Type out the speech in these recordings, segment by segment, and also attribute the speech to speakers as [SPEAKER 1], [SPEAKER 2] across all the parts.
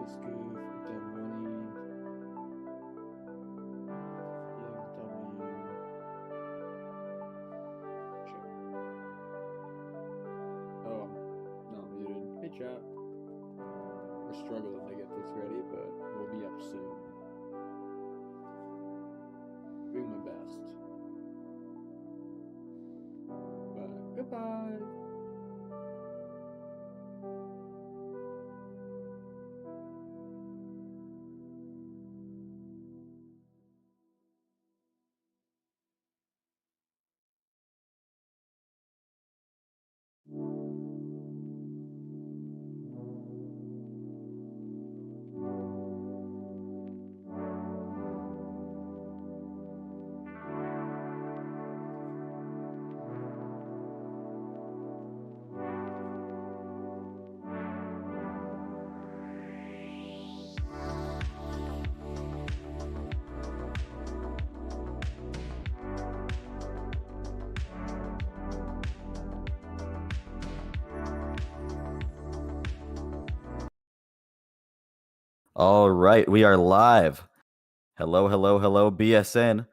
[SPEAKER 1] This goof, dead money. BMW. Check. Oh, no, I'm muted. Hey, chat. We're struggling to get this ready, but we'll be up soon. Doing my best. But goodbye.
[SPEAKER 2] All right, we are live. Hello, hello, hello, BSN.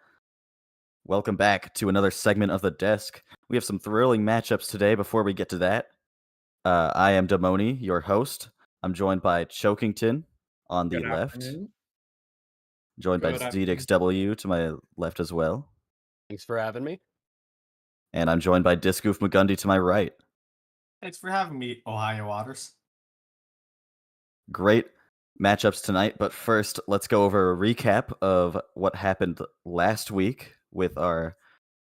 [SPEAKER 2] Welcome back to another segment of the desk. We have some thrilling matchups today. Before we get to that, I am Damoni, your host. I'm joined by Chokington on the
[SPEAKER 3] Good
[SPEAKER 2] left,
[SPEAKER 3] afternoon.
[SPEAKER 2] joined by
[SPEAKER 3] Good afternoon.
[SPEAKER 2] ZDXW to my left as well,
[SPEAKER 4] Thanks for having me.
[SPEAKER 2] and I'm joined by Discoof McGundy to my right.
[SPEAKER 5] Thanks for having me, Ohio Waters.
[SPEAKER 2] Great matchups tonight, but first, let's go over a recap of what happened last week with our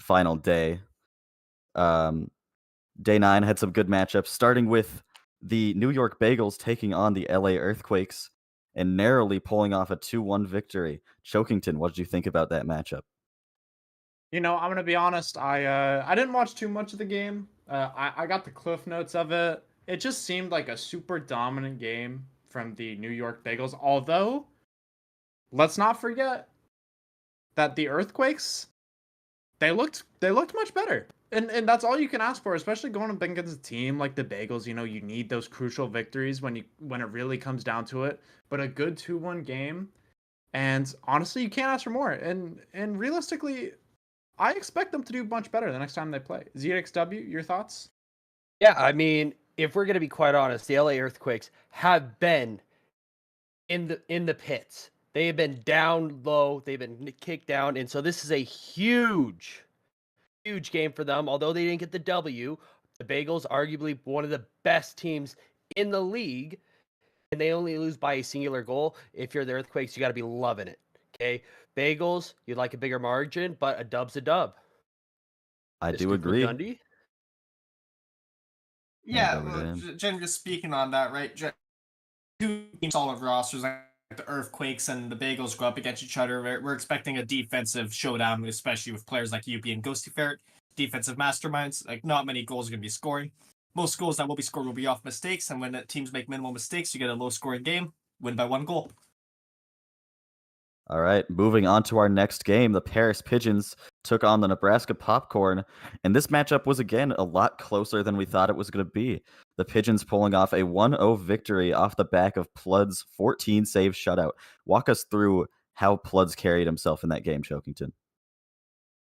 [SPEAKER 2] final day. Day 9 had some good matchups, starting with the New York Bagels taking on the LA Earthquakes and narrowly pulling off a 2-1 victory. Chokington, what did you think about that matchup?
[SPEAKER 3] You know, I'm gonna be honest. I didn't watch too much of the game. I got the cliff notes of it. It just seemed like a super dominant game from the New York Bagels. Although, let's not forget that the Earthquakes they looked much better. And that's all you can ask for, especially going up against a team like the Bagels. You know, you need those crucial victories when it really comes down to it. But a good 2-1 game, and honestly, you can't ask for more. And realistically, I expect them to do much better the next time they play. ZXW, your thoughts?
[SPEAKER 4] Yeah, I mean, if we're gonna be quite honest, the LA Earthquakes have been in the pits. They have been down low. They've been kicked down, and so this is a huge game for them. Although they didn't get the W, the Bagels, arguably one of the best teams in the league, and they only lose by a singular goal. If you're the Earthquakes, you got to be loving it. Okay, Bagels, you'd like a bigger margin, but a dub's a dub.
[SPEAKER 2] I do
[SPEAKER 4] Mr.
[SPEAKER 2] agree.
[SPEAKER 4] Gundy?
[SPEAKER 5] Yeah,
[SPEAKER 2] over to him.
[SPEAKER 5] generally speaking on that, right? Two teams, solid rosters, like the Earthquakes and the Bagels go up against each other. We're expecting a defensive showdown, especially with players like Youppi and Ghostyferret, defensive masterminds. Like, not many goals are going to be scoring. Most goals that will be scored will be off mistakes, and when teams make minimal mistakes, you get a low-scoring game, win by 1 goal.
[SPEAKER 2] All right, moving on to our next game. The Paris Pigeons took on the Nebraska Popcorn, and this matchup was again a lot closer than we thought it was going to be. The Pigeons pulling off a 1-0 victory off the back of Plud's 14-save shutout. Walk us through how Pluds carried himself in that game, Chokington.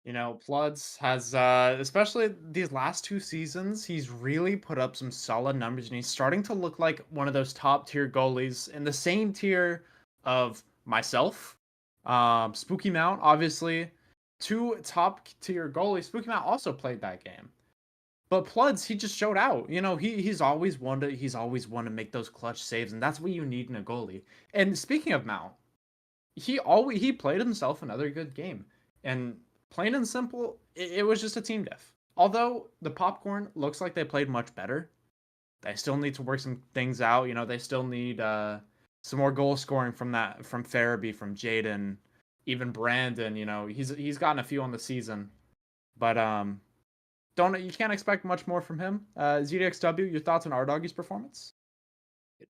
[SPEAKER 3] You know, Plud's has, especially these last 2 seasons, he's really put up some solid numbers, and he's starting to look like one of those top-tier goalies in the same tier of myself, Spooky Mount, obviously. 2 top-tier goalies. Spooky Mount also played that game. But Pluds, he just showed out. You know, he's always one to make those clutch saves, and that's what you need in a goalie. And speaking of Mount, he played himself another good game. And plain and simple, it was just a team diff. Although the Popcorn looks like they played much better, they still need to work some things out. You know, they still need some more goal scoring from Farabee, from Jaden, even Brandon. You know, he's gotten a few on the season, but you can't expect much more from him. ZDXW, your thoughts on our doggy's performance?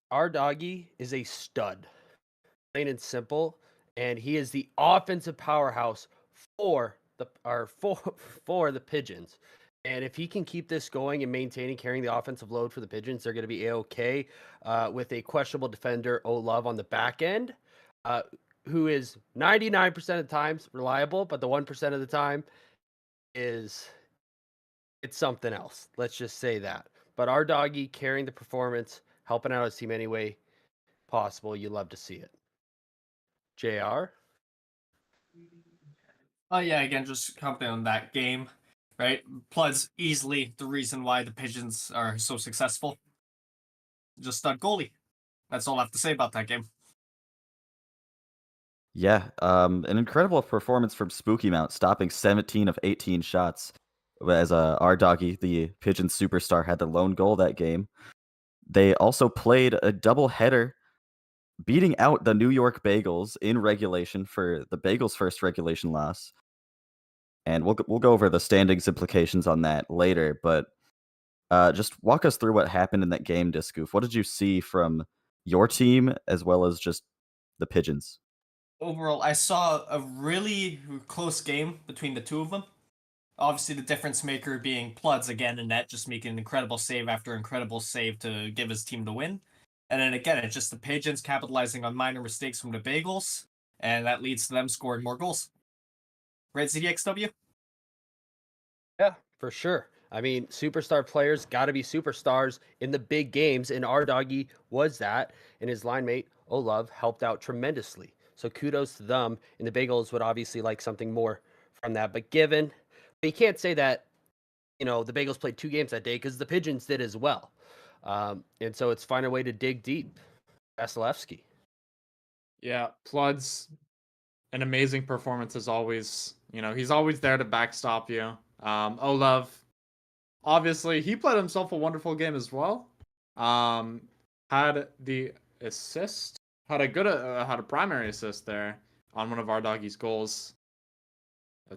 [SPEAKER 4] Our doggy is a stud, plain and simple, and he is the offensive powerhouse for the Pigeons. And if he can keep this going and maintaining carrying the offensive load for the Pigeons, they're going to be A-OK with a questionable defender, ohLuvv, on the back end, who is 99% of the times reliable, but the 1% of the time it's something else. Let's just say that. But our doggy carrying the performance, helping out his team any way possible. You love to see it. JR?
[SPEAKER 5] Oh yeah, again, just commenting on that game, right? Plood's easily the reason why the Pigeons are so successful. Just stud goalie. That's all I have to say about that game.
[SPEAKER 2] Yeah, an incredible performance from Spooky Mount, stopping 17 of 18 shots. As our doggy, the Pigeon superstar, had the lone goal that game. They also played a doubleheader, beating out the New York Bagels in regulation for the Bagels' first regulation loss. And we'll go over the standings implications on that later. But just walk us through what happened in that game, Discoof. What did you see from your team as well as just the Pigeons?
[SPEAKER 5] Overall, I saw a really close game between the two of them. Obviously, the difference maker being Plood's again in net, just making an incredible save after incredible save to give his team the win. And then again, it's just the Pigeons capitalizing on minor mistakes from the Bagels, and that leads to them scoring more goals. Right, ZDXW?
[SPEAKER 4] Yeah, for sure. I mean, superstar players got to be superstars in the big games, and our doggy was that, and his line mate, ohLuvv, helped out tremendously. So kudos to them, and the Bagels would obviously like something more from that. But you can't say that, the Bagels played 2 games that day because the Pigeons did as well. And so it's find a way to dig deep. Vasilevsky.
[SPEAKER 3] Yeah, Plood's an amazing performance as always. He's always there to backstop you. ohLuvv, obviously, he played himself a wonderful game as well. Had the assist, had a primary assist there on one of our doggies' goals.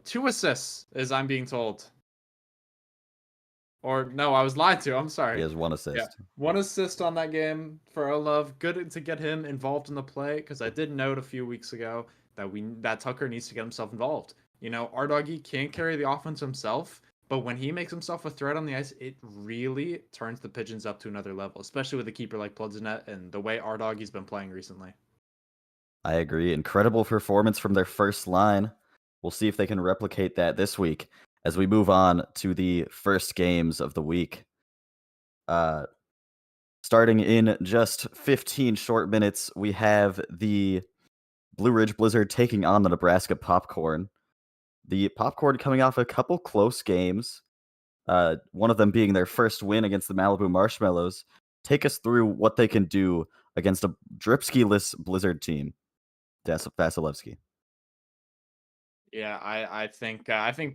[SPEAKER 3] 2 assists, as I'm being told. Or no, I was lied to. I'm sorry.
[SPEAKER 2] He has 1 assist.
[SPEAKER 3] Yeah, 1 assist on that game for ohLuvv. Good to get him involved in the play, because I did note a few weeks ago that Tucker needs to get himself involved. Our doggy can't carry the offense himself, but when he makes himself a threat on the ice, it really turns the Pigeons up to another level, especially with a keeper like Plood's and the way our doggy's been playing recently.
[SPEAKER 2] I agree. Incredible performance from their first line. We'll see if they can replicate that this week as we move on to the first games of the week. Starting in just 15 short minutes, we have the Blue Ridge Blizzard taking on the Nebraska Popcorn. The Popcorn coming off a couple close games, one of them being their first win against the Malibu Marshmallows. Take us through what they can do against a Dripsky-less Blizzard team, Vasilevsky.
[SPEAKER 3] Yeah, I think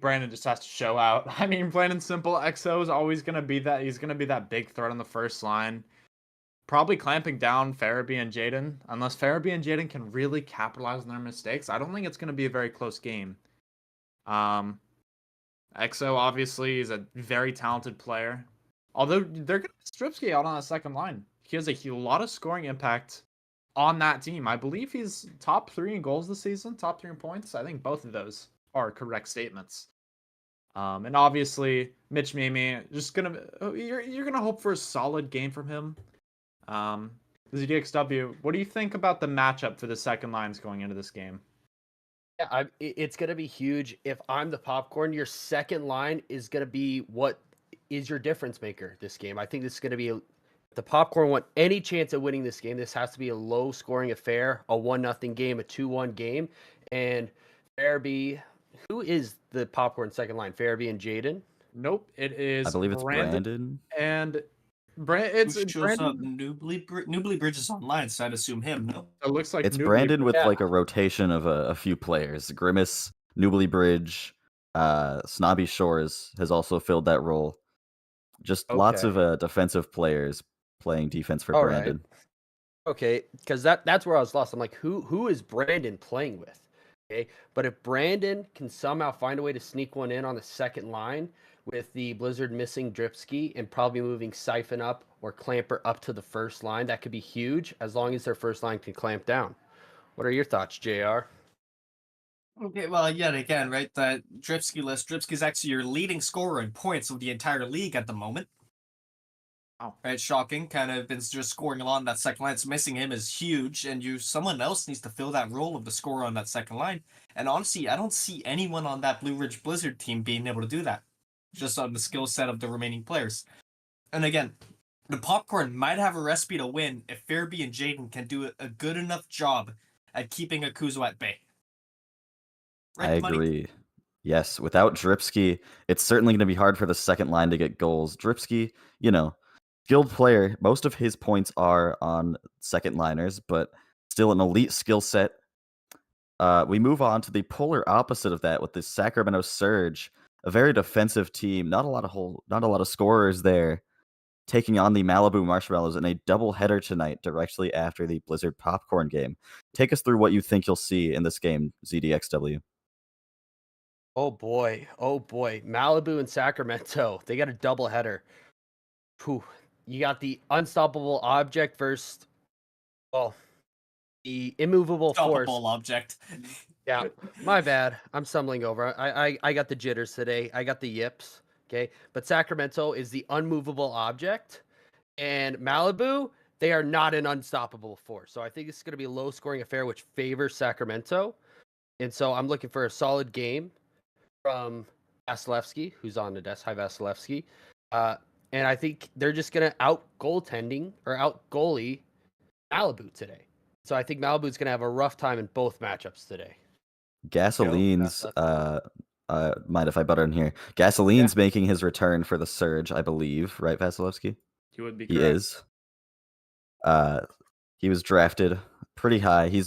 [SPEAKER 3] Brandon just has to show out. I mean, plain and simple, XO is always gonna be that. He's gonna be that big threat on the first line. Probably clamping down Farabee and Jaden. Unless Farabee and Jaden can really capitalize on their mistakes, I don't think it's gonna be a very close game. XO obviously is a very talented player. Although they're gonna Stripsky out on that second line. He has a lot of scoring impact on that team. I believe he's top 3 in goals this season, top 3 in points. I think both of those are correct statements. And obviously Mitch Mimi, you're gonna hope for a solid game from him. ZDXW, what do you think about the matchup for the second lines going into this game?
[SPEAKER 4] Yeah, it's going to be huge. If I'm the Popcorn, your second line is going to be what is your difference maker this game. I think this is going to be the Popcorn want any chance at winning this game. This has to be a low scoring affair, a 1-0 game, a 2-1 game. And Farabee, who is the Popcorn second line? Farabee and Jaden?
[SPEAKER 3] Nope, it is.
[SPEAKER 2] I believe it's Brandon.
[SPEAKER 3] And
[SPEAKER 5] It's
[SPEAKER 3] Brandon.
[SPEAKER 5] Newbly Bridges online, so I'd assume him. No,
[SPEAKER 3] It looks like
[SPEAKER 2] It's
[SPEAKER 3] Newbly
[SPEAKER 2] Brandon with
[SPEAKER 4] Yeah.
[SPEAKER 2] like a rotation of a few players. Grimace, Newbly Bridge, Snobby Shores has also filled that role. Just lots of defensive players playing defense for
[SPEAKER 4] All right.
[SPEAKER 2] Brandon.
[SPEAKER 4] Okay, because that's where I was lost. I'm like, who is Brandon playing with? Okay, but if Brandon can somehow find a way to sneak one in on the second line with the Blizzard missing Dripsky and probably moving Siphon up or Clamper up to the first line, that could be huge as long as their first line can clamp down. What are your thoughts, JR?
[SPEAKER 5] Okay, well, yet again, right? The Dripsky list. Dripsky's actually your leading scorer in points of the entire league at the moment.
[SPEAKER 3] Oh.
[SPEAKER 5] Right, shocking. Kind of been just scoring a lot on that second line. So missing him is huge, and someone else needs to fill that role of the scorer on that second line. And honestly, I don't see anyone on that Blue Ridge Blizzard team being able to do that, just on the skill set of the remaining players. And again, the Popcorn might have a recipe to win if Fairby and Jaden can do a good enough job at keeping Akuzo at bay.
[SPEAKER 2] I agree. Yes, without Dripsky, it's certainly going to be hard for the second line to get goals. Dripsky, skilled player. Most of his points are on second liners, but still an elite skill set. We move on to the polar opposite of that with the Sacramento Surge, a very defensive team. Not a lot of scorers there, taking on the Malibu Marshmallows in a doubleheader tonight, directly after the Blizzard Popcorn game. Take us through what you think you'll see in this game, ZDXW.
[SPEAKER 4] Oh boy. Malibu and Sacramento. They got a doubleheader. Whew. You got the unstoppable object versus, the immovable force.
[SPEAKER 5] Unstoppable object.
[SPEAKER 4] Yeah, my bad. I'm stumbling over. I got the jitters today. I got the yips. Okay, but Sacramento is the unmovable object, and Malibu, they are not an unstoppable force. So I think it's going to be a low-scoring affair, which favors Sacramento. And so I'm looking for a solid game from Vasilevsky, who's on the desk. Hi, Vasilevsky. And I think they're just going to out goaltending or out goalie Malibu today. So I think Malibu's going to have a rough time in both matchups today.
[SPEAKER 2] Gasoline's, mind if I butter in here? Gasoline's making his return for the Surge, I believe, right, Vasilevsky?
[SPEAKER 3] He would be
[SPEAKER 2] He
[SPEAKER 3] correct.
[SPEAKER 2] is. He was drafted pretty high. He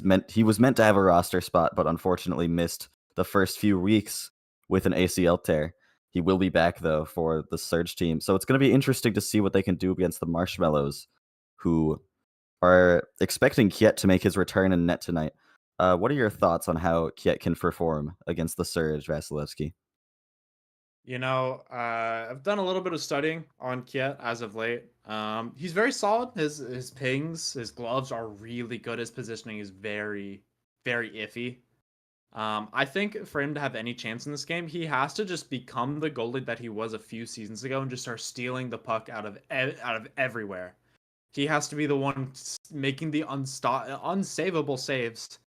[SPEAKER 2] was meant to have a roster spot, but unfortunately missed the first few weeks with an ACL tear. He will be back, though, for the Surge team. So it's going to be interesting to see what they can do against the Marshmallows, who are expecting Kiet to make his return in net tonight. What are your thoughts on how Kiet can perform against the Surge, Vasilevsky?
[SPEAKER 3] I've done a little bit of studying on Kiet as of late. He's very solid. His pings, his gloves are really good. His positioning is very, very iffy. I think for him to have any chance in this game, he has to just become the goalie that he was a few seasons ago and just start stealing the puck out of everywhere. He has to be the one making the unsavable saves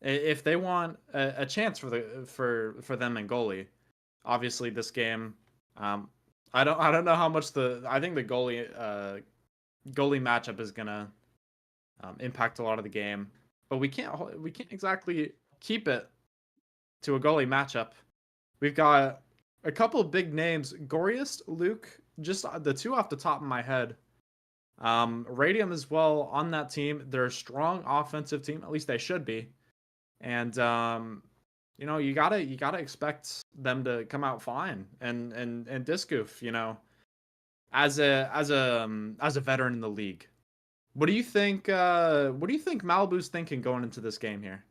[SPEAKER 3] if they want a chance for them in goalie. Obviously, this game, I don't know how much I think the goalie matchup is gonna impact a lot of the game, but we can't exactly keep it to a goalie matchup. We've got a couple of big names: Goriest, Luke, just the two off the top of my head. Radium as well on that team. They're a strong offensive team, at least they should be, and you gotta expect them to come out fine and Discoof, as a veteran in the league. What do you think Malibu's thinking going into this game here?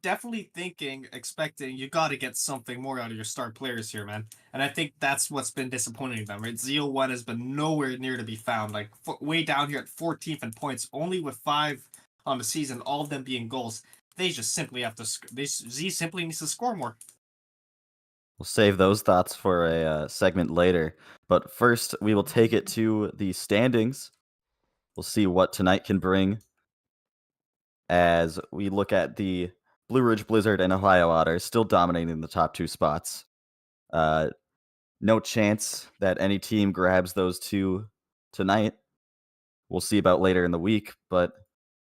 [SPEAKER 5] Definitely expecting you got to get something more out of your star players here, man. And I think that's what's been disappointing them, right? Zeal1 has been nowhere near to be found, like way down here at 14th in points, only with 5 on the season, all of them being goals. They just simply have to. Z simply needs to score more.
[SPEAKER 2] We'll save those thoughts for a segment later. But first, we will take it to the standings. We'll see what tonight can bring as we look at the Blue Ridge Blizzard and Ohio Otters still dominating the top 2 spots. No chance that any team grabs those 2 tonight. We'll see about later in the week, but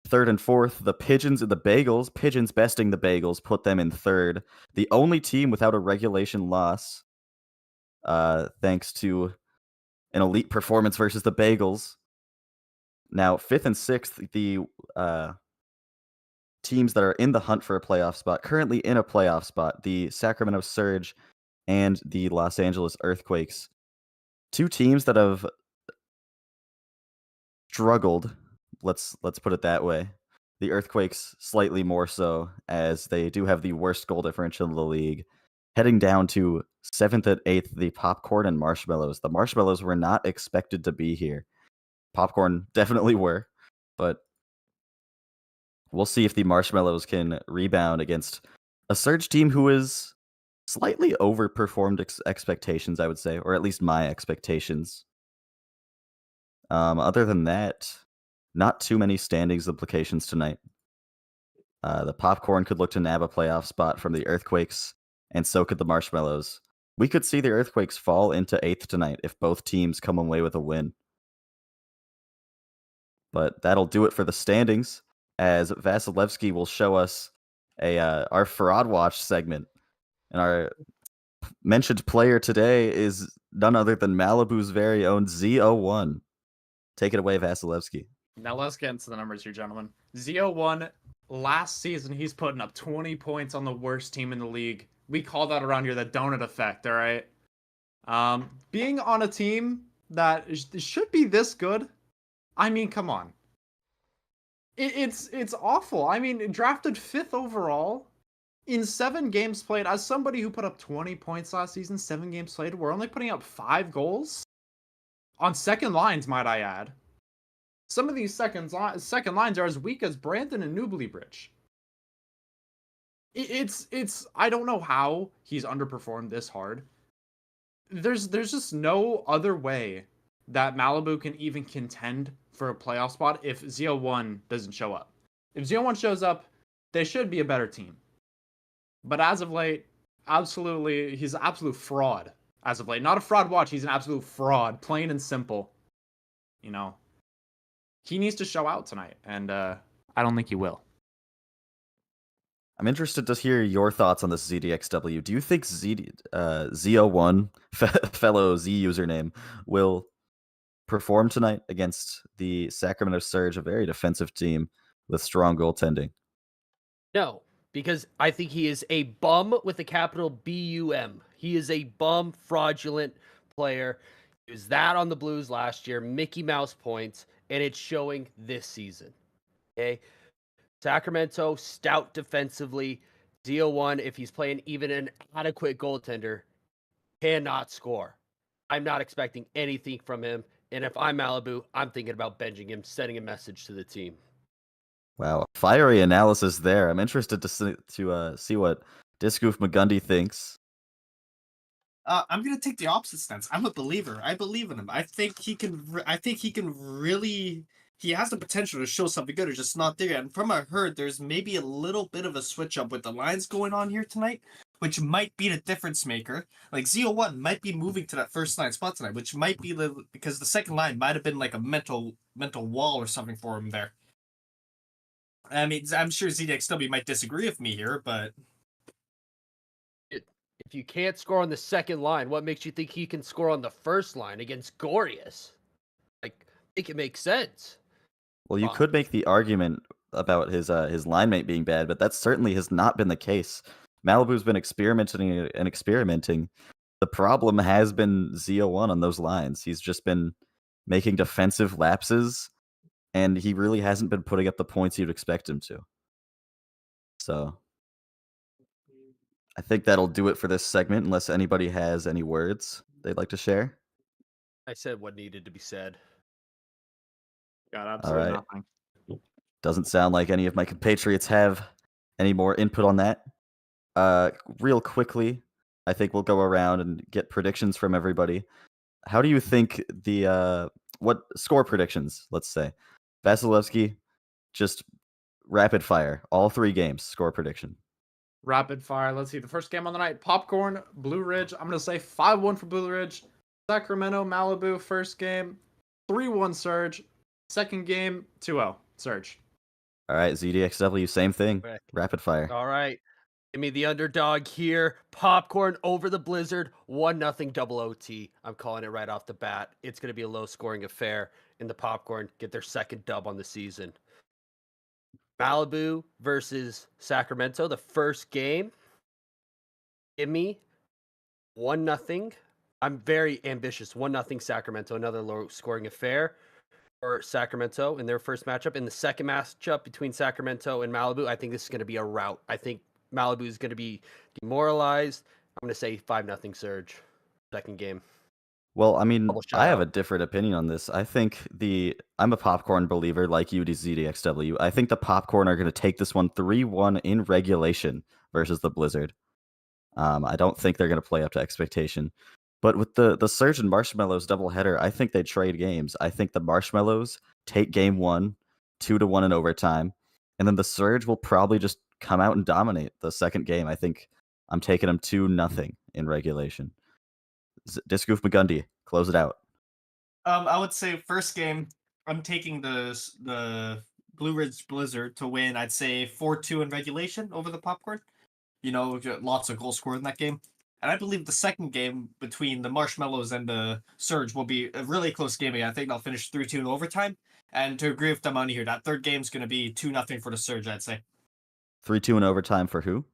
[SPEAKER 2] 3rd and 4th, the Pigeons and the Bagels. Pigeons besting the Bagels, put them in 3rd. The only team without a regulation loss, thanks to an elite performance versus the Bagels. Now, 5th and 6th, the teams that are in the hunt for a playoff spot, currently in a playoff spot, the Sacramento Surge and the Los Angeles Earthquakes. 2 teams that have struggled, let's put it that way. The Earthquakes slightly more so, as they do have the worst goal differential in the league. Heading down to 7th and 8th, the Popcorn and Marshmallows. The Marshmallows were not expected to be here. Popcorn definitely were, but we'll see if the Marshmallows can rebound against a Surge team who is slightly overperformed expectations, I would say, or at least my expectations. Other than that, not too many standings implications tonight. The Popcorn could look to nab a playoff spot from the Earthquakes, and so could the Marshmallows. We could see the Earthquakes fall into 8th tonight if both teams come away with a win. But that'll do it for the standings, as Vasilevsky will show us our Fraud Watch segment. And our mentioned player today is none other than Malibu's very own Z01. Take it away, Vasilevsky.
[SPEAKER 3] Now let's get into the numbers here, gentlemen. Z01, last season, he's putting up 20 points on the worst team in the league. We call that around here the donut effect, all right? Being on a team that should be this good, I mean, come on. It's awful. I mean, drafted 5th overall in 7 games played. As somebody who put up 20 points last season, 7 games played, we're only putting up 5 goals on second lines, might I add. Some of these second lines are as weak as Brandon and Newbly Bridge. It's I don't know how he's underperformed this hard. There's just no other way that Malibu can even contend for a playoff spot if Z01 doesn't show up. If Z01 shows up, they should be a better team. But as of late, absolutely, he's an absolute fraud. As of late, not a fraud watch, he's an absolute fraud, plain and simple. You know, he needs to show out tonight, and I don't think he will.
[SPEAKER 2] I'm interested to hear your thoughts on this ZDXW. Do you think Z01, fellow Z username, will perform tonight against the Sacramento Surge, a very defensive team with strong goaltending?
[SPEAKER 4] No, because I think he is a bum with a capital B-U-M. He is a bum, fraudulent player. He was that on the Blues last year, Mickey Mouse points, and it's showing this season. Okay? Sacramento, stout defensively. Z01, if he's playing even an adequate goaltender, cannot score. I'm not expecting anything from him. And if I'm Malibu, I'm thinking about benching him, sending a message to the team.
[SPEAKER 2] Wow, fiery analysis there. I'm interested to see what Discoof McGundy thinks.
[SPEAKER 5] I'm gonna take the opposite stance. I'm a believer. I believe in him. I think he can. Really. He has the potential to show something good. It's just not there. And from what I heard, there's maybe a little bit of a switch up with the lines going on here tonight, which might be the difference maker. Like Z01 might be moving to that first line spot tonight, which might be because the second line might have been like a mental wall or something for him there. I mean, I'm sure ZDXW might disagree with me here, but
[SPEAKER 4] if you can't score on the second line, what makes you think he can score on the first line against Gorius? Like, make it make sense.
[SPEAKER 2] Well, you could make the argument about his line mate being bad, but that certainly has not been the case. Malibu's been experimenting and experimenting. The problem has been Z01 on those lines. He's just been making defensive lapses, and he really hasn't been putting up the points you'd expect him to. So I think that'll do it for this segment, unless anybody has any words they'd like to share.
[SPEAKER 4] I said what needed to be said.
[SPEAKER 3] Got absolutely nothing.
[SPEAKER 2] Doesn't sound like any of my compatriots have any more input on that. Real quickly, I think we'll go around and get predictions from everybody. How do you think what score predictions, let's say? Vasilevsky, just rapid fire. All 3 games, score prediction.
[SPEAKER 3] Rapid fire. Let's see. The first game on the night, Popcorn, Blue Ridge. I'm going to say 5-1 for Blue Ridge. Sacramento, Malibu, first game, 3-1 Surge. Second game, 2-0 Surge.
[SPEAKER 2] All right, ZDXW, same thing. Rapid fire.
[SPEAKER 4] All right. Give me the underdog here. Popcorn over the Blizzard. 1-0 double OT. I'm calling it right off the bat. It's going to be a low-scoring affair, and the Popcorn get their second dub on the season. Malibu versus Sacramento, the first game. Give me 1-0. I'm very ambitious. 1-0 Sacramento, another low-scoring affair for Sacramento in their first matchup. In the second matchup between Sacramento and Malibu, I think this is going to be a rout. I think Malibu is going to be demoralized. I'm going to say 5-0 Surge, second game.
[SPEAKER 2] Well, I mean,
[SPEAKER 4] Double
[SPEAKER 2] I have a
[SPEAKER 4] shutout.
[SPEAKER 2] different opinion on this. I think I'm a popcorn believer like you, ZDXW. I think the popcorn are going to take this one 3-1 in regulation versus the Blizzard. I don't think they're going to play up to expectation. But with the Surge and Marshmallows doubleheader, I think they trade games. I think the Marshmallows take game 1, 2-1 in overtime, and then the Surge will probably just come out and dominate the second game. I think I'm taking them 2-0 in regulation. Discoof McGundy, close it out.
[SPEAKER 5] I would say first game, I'm taking the Blue Ridge Blizzard to win. I'd say 4-2 in regulation over the popcorn. Lots of goals scored in that game. And I believe the second game between the Marshmallows and the Surge will be a really close game again. I think they'll finish 3-2 in overtime. And to agree with Damani here, that third game's going to be 2-0 for the Surge, I'd say.
[SPEAKER 2] 3-2 in overtime for who?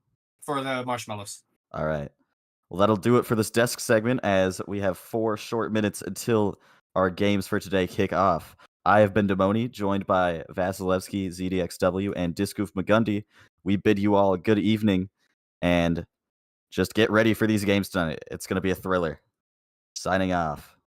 [SPEAKER 5] For the Marshmallows.
[SPEAKER 2] All right. Well, that'll do it for this desk segment, as we have 4 short minutes until our games for today kick off. I have been Damoni, joined by Vasilevsky, ZDXW, and Discoof McGundy. We bid you all a good evening, and just get ready for these games tonight. It's going to be a thriller. Signing off.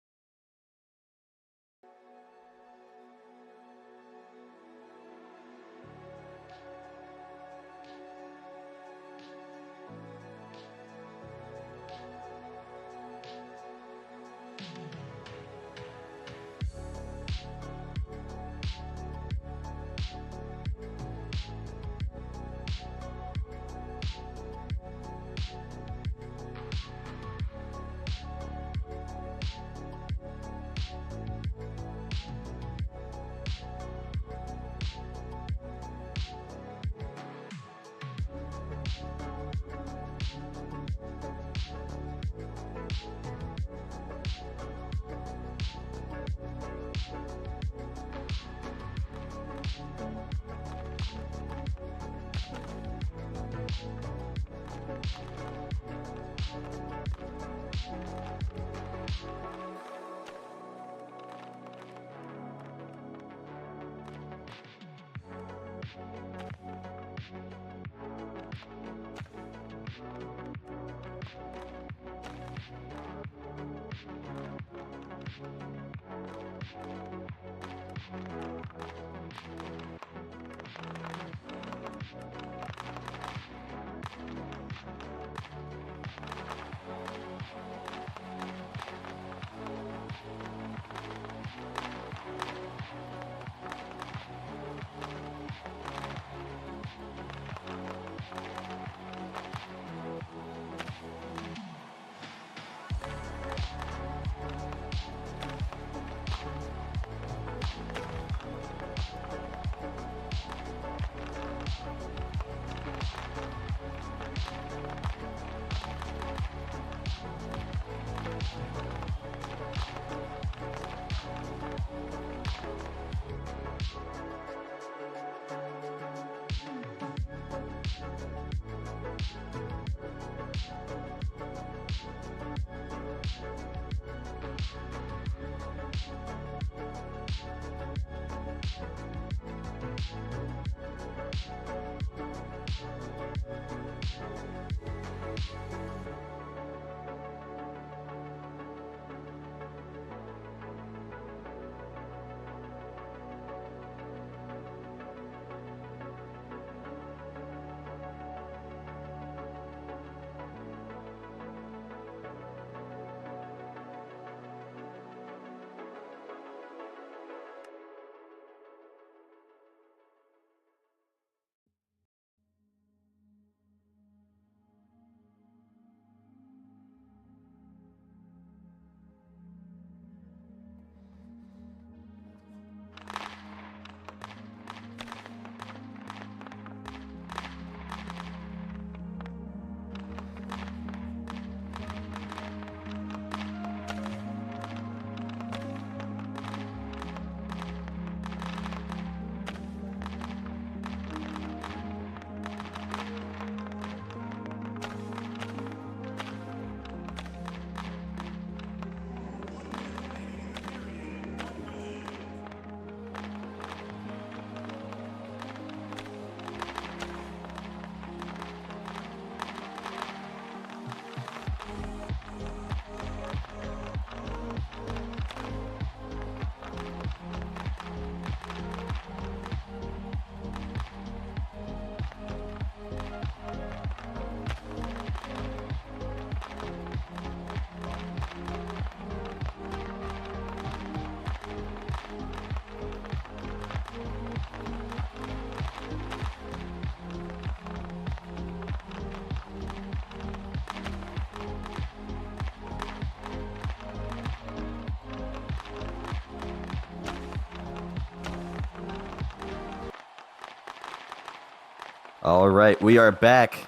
[SPEAKER 2] All right, we are back.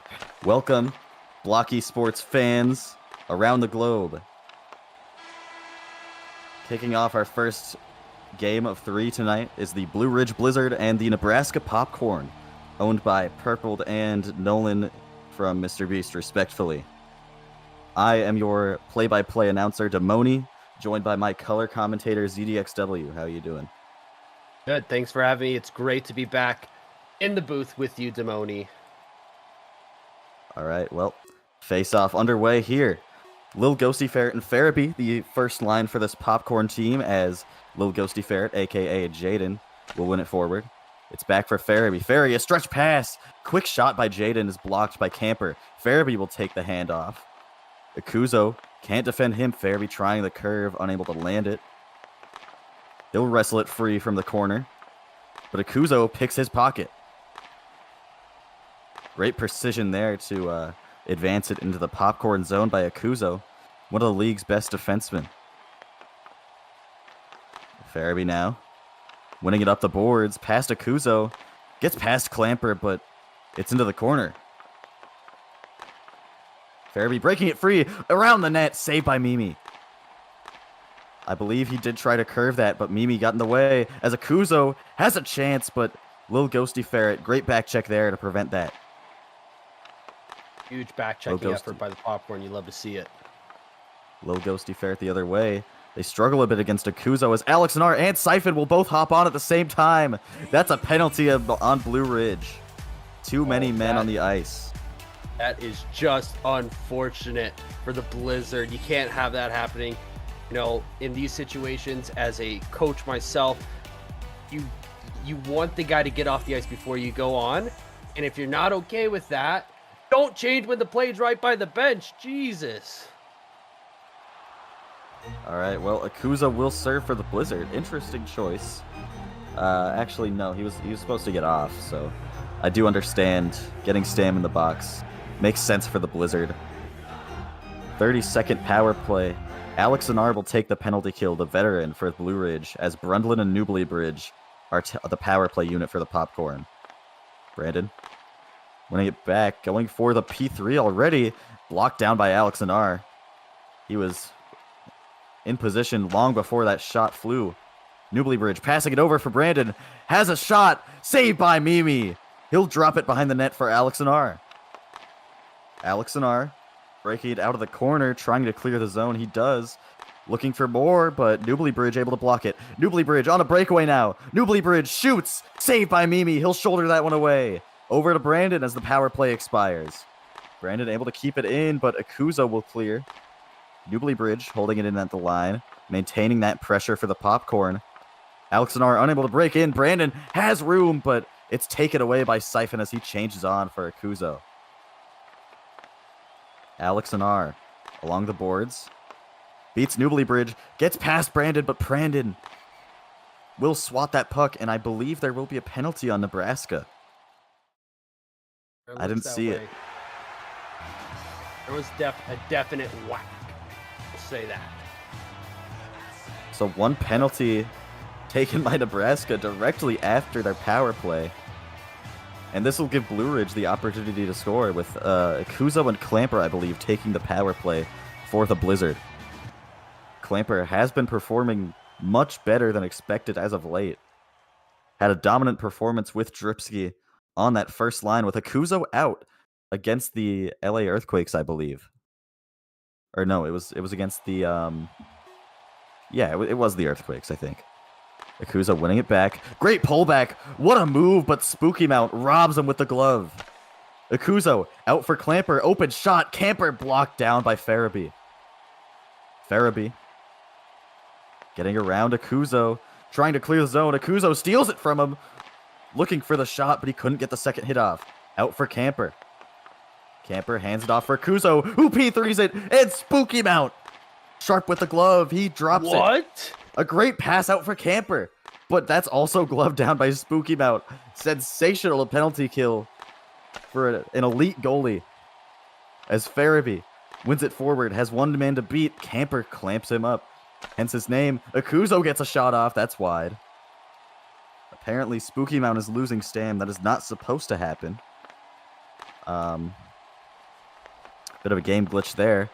[SPEAKER 2] Welcome, Blockey sports fans around the globe. Kicking off our first game of 3 tonight is the Blue Ridge Blizzard and the Nebraska Popcorn, owned by Purpled and Nolan from Mr. Beast, respectfully. I am your play-by-play announcer, Damoni, joined by my color commentator, ZDXW. How you doing?
[SPEAKER 4] Good. Thanks for having me. It's great to be back in the booth with you, Damoni.
[SPEAKER 2] All right, well, face-off underway here. Lil Ghostyferret and Farabee, the first line for this popcorn team, as Lil Ghostyferret, a.k.a. Jaden, will win it forward. It's back for Farabee. Farabee, a stretch pass. Quick shot by Jaden is blocked by Camper. Farabee will take the handoff. Akuzo can't defend him. Farabee trying the curve, unable to land it. He'll wrestle it free from the corner. But Akuzo picks his pocket. Great precision there to advance it into the popcorn zone by Akuzo, one of the league's best defensemen. Farabee now, winning it up the boards, past Akuzo, gets past Clamper, but it's into the corner. Farabee breaking it free, around the net, saved by Mimi. I believe he did try to curve that, but Mimi got in the way, as Akuzo has a chance, but Lil Ghostyferret, great back check there to prevent that.
[SPEAKER 4] Huge back-checking effort by the popcorn. You love to see it.
[SPEAKER 2] Lil Ghostyferret the other way. They struggle a bit against Akuzo as Alex Nar and Siphon will both hop on at the same time. That's a penalty on Blue Ridge. Too many men on the ice.
[SPEAKER 4] That is just unfortunate for the Blizzard. You can't have that happening. You know, in these situations, as a coach myself, you want the guy to get off the ice before you go on. And if you're not okay with that, don't change when the play's right by the bench. Jesus.
[SPEAKER 2] All right, well, Akuzo will serve for the Blizzard. Interesting choice. Actually, no, he was supposed to get off, so I do understand getting Stam in the box. Makes sense for the Blizzard. 30-second power play. Alex Anar will take the penalty kill, the veteran for Blue Ridge, as Brundlin and Newbly Bridge are the power play unit for the popcorn. Brandon winning it back, going for the P3 already. Blocked down by Alex Anar. He was in position long before that shot flew. Newbly Bridge passing it over for Brandon. Has a shot. Saved by Mimi. He'll drop it behind the net for Alex Anar. Alex Anar breaking it out of the corner, trying to clear the zone. He does. Looking for more, but Newbly Bridge able to block it. Newbly Bridge on a breakaway now. Newbly Bridge shoots. Saved by Mimi. He'll shoulder that one away. Over to Brandon as the power play expires. Brandon able to keep it in, but Akuzo will clear. Newbly Bridge holding it in at the line, maintaining that pressure for the popcorn. Alex Anar unable to break in. Brandon has room, but it's taken away by Siphon as he changes on for Akuzo. Alex Anar along the boards. Beats Newbly Bridge. Gets past Brandon, but Brandon will swat that puck, and I believe there will be a penalty on Nebraska. I didn't see it.
[SPEAKER 4] There was a definite whack. We'll say that.
[SPEAKER 2] So one penalty taken by Nebraska directly after their power play. And this will give Blue Ridge the opportunity to score with Akuzo and Clamper, I believe, taking the power play for the Blizzard. Clamper has been performing much better than expected as of late. Had a dominant performance with Dripsky on that first line with Akuzo out against the LA Earthquakes, I believe. Or no, it was against the it was the Earthquakes, I think. Akuzo winning it back. Great pullback. What a move, but Spooky Mount robs him with the glove. Akuzo out for Clamper. Open shot. Camper blocked down by Farabee. Farabee getting around Akuzo, trying to clear the zone. Akuzo steals it from him. Looking for the shot, but he couldn't get the second hit off. Out for Camper. Camper hands it off for Akuzo, who P3s it, and Spooky Mount. Sharp with the glove. He drops it.
[SPEAKER 4] What?
[SPEAKER 2] A great pass out for Camper, but that's also gloved down by Spooky Mount. Sensational penalty kill for an elite goalie. As Farabee wins it forward, has one man to beat. Camper clamps him up. Hence his name. Akuzo gets a shot off. That's wide. Apparently, Spooky Mount is losing Stam. That is not supposed to happen. Bit of a game glitch there,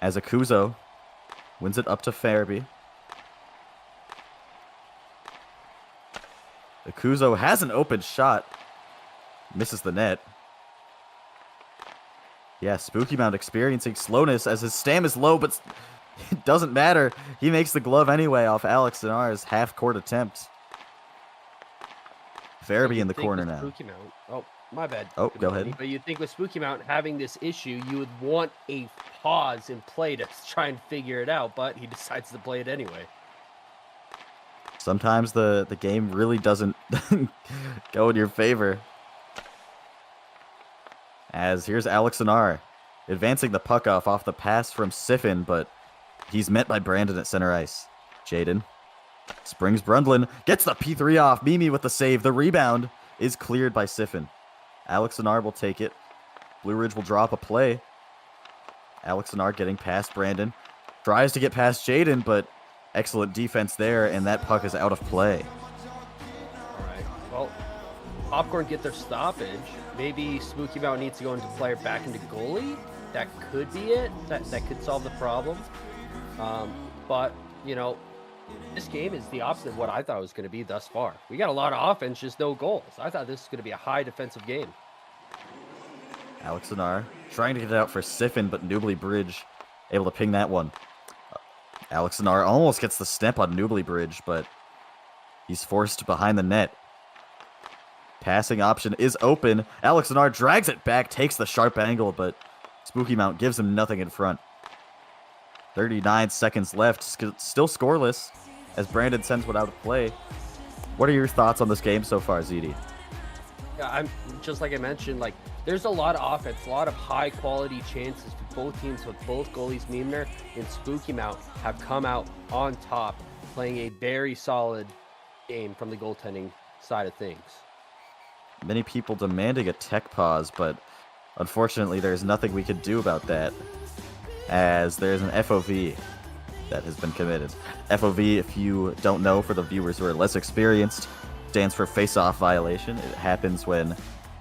[SPEAKER 2] as ohLuvv wins it up to Farabee. ohLuvv has an open shot. Misses the net. Yeah, Spooky Mount experiencing slowness as his stam is low, but it doesn't matter. He makes the glove anyway off Alex Sinar's half-court attempt. Farabee in the corner now.
[SPEAKER 4] Spooky Mount. Oh, my bad.
[SPEAKER 2] Oh, go ahead.
[SPEAKER 4] But you'd think with Spooky Mount having this issue, you would want a pause in play to try and figure it out, but he decides to play it anyway.
[SPEAKER 2] Sometimes the game really doesn't go in your favor. As here's Alex Sinar advancing the puck off the pass from Siffin, but he's met by Brandon at center ice. Jaden springs Brundlin, gets the P3 off. Mimi with the save. The rebound is cleared by Siffin. Alex Sinar will take it. Blue Ridge will drop a play. Alex Sinar getting past Brandon. Tries to get past Jaden, but excellent defense there, and that puck is out of play.
[SPEAKER 4] All right. Well, Popcorn get their stoppage. Maybe Spooky Mount needs to go into player back into goalie. That could be it. That could solve the problem. But, you know, this game is the opposite of what I thought it was going to be thus far. We got a lot of offense, just no goals. I thought this was going to be a high defensive game.
[SPEAKER 2] Alex Sinar trying to get it out for Siffin, but Newbly Bridge able to ping that one. Alex Sinar almost gets the step on Newbly Bridge, but he's forced behind the net. Passing option is open. Alex Sinar drags it back, takes the sharp angle, but Spooky Mount gives him nothing in front. 39 seconds left, still scoreless, as Brandon sends one out of play. What are your thoughts on this game so far, ZD?
[SPEAKER 4] Yeah, I'm just like I mentioned, like there's a lot of offense, a lot of high quality chances for both teams, with both goalies, Miemner and Spooky Mount, have come out on top, playing a very solid game from the goaltending side of things.
[SPEAKER 2] Many people demanding a tech pause, but unfortunately there's nothing we could do about that, as there's an FOV that has been committed. FOV, if you don't know, for the viewers who are less experienced, stands for face-off violation. It happens when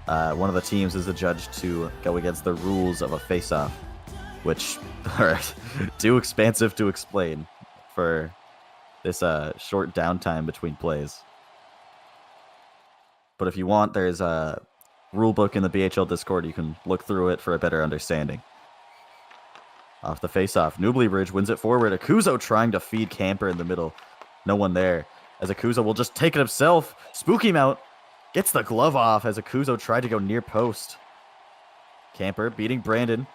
[SPEAKER 2] one of the teams is adjudged to go against the rules of a face-off, which are too expansive to explain for this short downtime between plays. But if you want, there's a rule book in the BHL Discord. You can look through it for a better understanding. Off the face-off, Newbly Bridge wins it forward. ohLuvv trying to feed Camper in the middle. No one there, as ohLuvv will just take it himself. Spooky Mount gets the glove off as ohLuvv tried to go near post. Camper beating Brandon,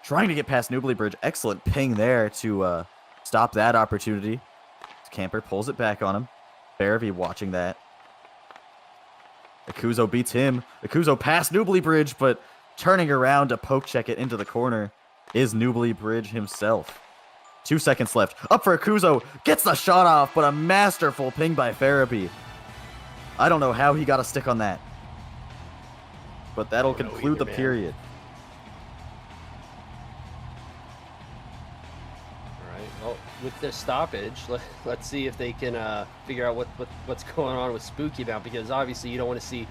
[SPEAKER 2] trying to get past Newbly Bridge. Excellent ping there to stop that opportunity. Camper pulls it back on him. Farabee watching that. ohLuvv beats him. ohLuvv past Newbly Bridge, but turning around to poke check it into the corner is Newbly Bridge himself. 2 seconds left. Up for ohLuvv. Gets the shot off, but a masterful ping by Farabee. I don't know how he got a stick on that. But that'll conclude the period.
[SPEAKER 4] All right. Well, with this stoppage, let's see if they can figure out what's going on with Spooky Mount, because obviously you don't want to see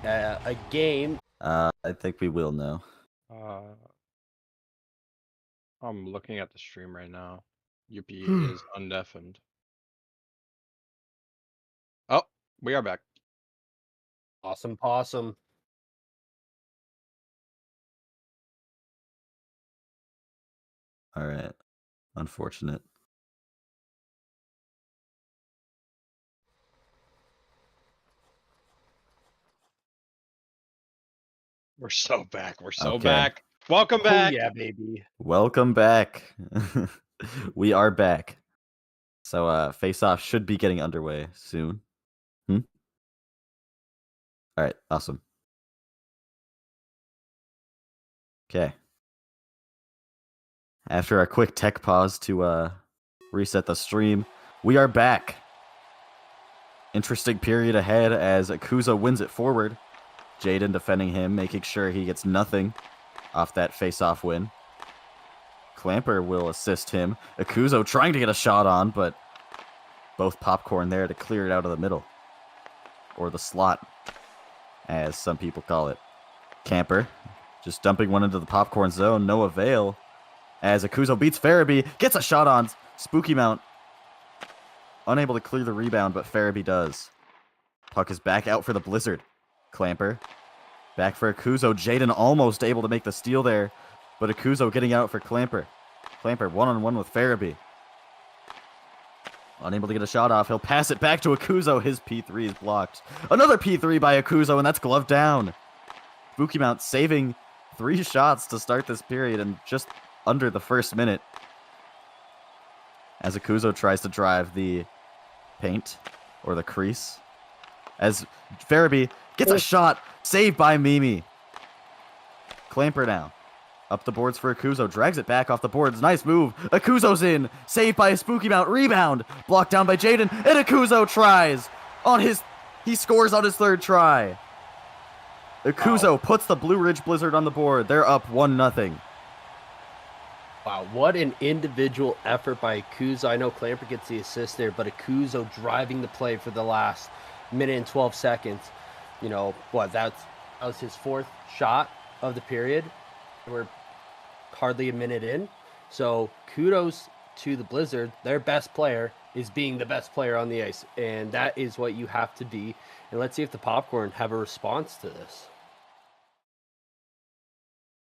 [SPEAKER 4] a game.
[SPEAKER 2] I think we will know.
[SPEAKER 6] I'm looking at the stream right now. Youppi is undeafened. Oh, we are back.
[SPEAKER 4] Awesome possum.
[SPEAKER 2] All right. Unfortunate.
[SPEAKER 6] We're so back. We're so
[SPEAKER 2] Okay.
[SPEAKER 6] back. Welcome back.
[SPEAKER 4] Oh, yeah, baby.
[SPEAKER 2] Welcome back. We are back. So face-off should be getting underway soon. All right, awesome. Okay. After a quick tech pause to reset the stream, we are back. Interesting period ahead as ohLuvv wins it forward. Jaden defending him, making sure he gets nothing off that face-off win. Clamper will assist him. ohLuvv trying to get a shot on, but both Popcorn there to clear it out of the middle. Or the slot, as some people call it. Camper Just dumping one into the popcorn zone, no avail. As Akuzo beats Farabee, gets a shot on Spooky Mount. Unable to clear the rebound, but Farabee does. Puck is back out for the Blizzard. Clamper. Back for Akuzo. Jaden almost able to make the steal there, but Akuzo getting out for Clamper. Clamper one-on-one with Farabee. Unable to get a shot off. He'll pass it back to Akuzo. His P3 is blocked. Another P3 by Akuzo, and that's gloved down. Spooky Mount saving 3 shots to start this period in just under the first minute. As Akuzo tries to drive the paint or the crease. As Farabee gets a shot, saved by Mimi. Clamper now. Up the boards for Akuzo, drags it back off the boards. Nice move. Akuzo's in. Saved by a Spooky Mount. Rebound. Blocked down by Jaden. And Akuzo tries. He scores on his 3rd try. Akuzo puts the Blue Ridge Blizzard on the board. They're up 1-0.
[SPEAKER 4] Wow, what an individual effort by Akuzo. I know Clamper gets the assist there, but Akuzo driving the play for the last minute and 12 seconds. You know, that was his 4th shot of the period. We're hardly a minute in. So kudos to the Blizzard. Their best player is being the best player on the ice. And that is what you have to be. And let's see if the Popcorn have a response to this.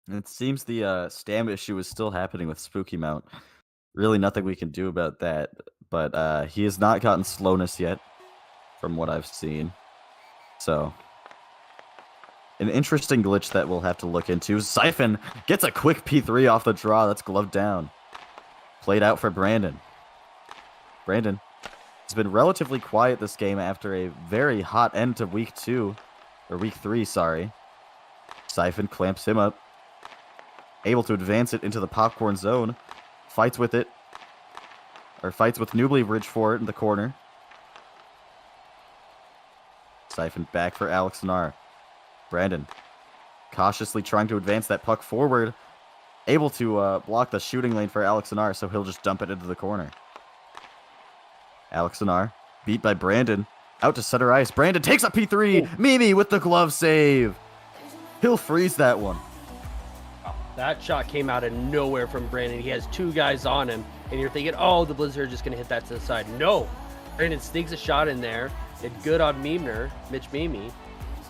[SPEAKER 2] It seems the stam issue is still happening with Spooky Mount. Really nothing we can do about that. But he has not gotten slowness yet, from what I've seen. So, an interesting glitch that we'll have to look into. Siphon gets a quick P3 off the draw. That's gloved down. Played out for Brandon. Brandon has been relatively quiet this game after a very hot end to week 3, sorry. Siphon clamps him up. Able to advance it into the popcorn zone. Fights with it. Or fights with Newbly Ridge for it in the corner. Siphon back for Alex Nar. Brandon cautiously trying to advance that puck forward. Able to block the shooting lane for Alex Nar, so he'll just dump it into the corner. Alex Nar beat by Brandon. Out to center ice. Brandon takes a P3. Ooh. Mimi with the glove save. He'll freeze that one.
[SPEAKER 4] That shot came out of nowhere from Brandon. He has 2 guys on him, and you're thinking, oh, the Blizzard are just going to hit that to the side. No. Brandon sneaks a shot in there. It's good on Mitch Mimi,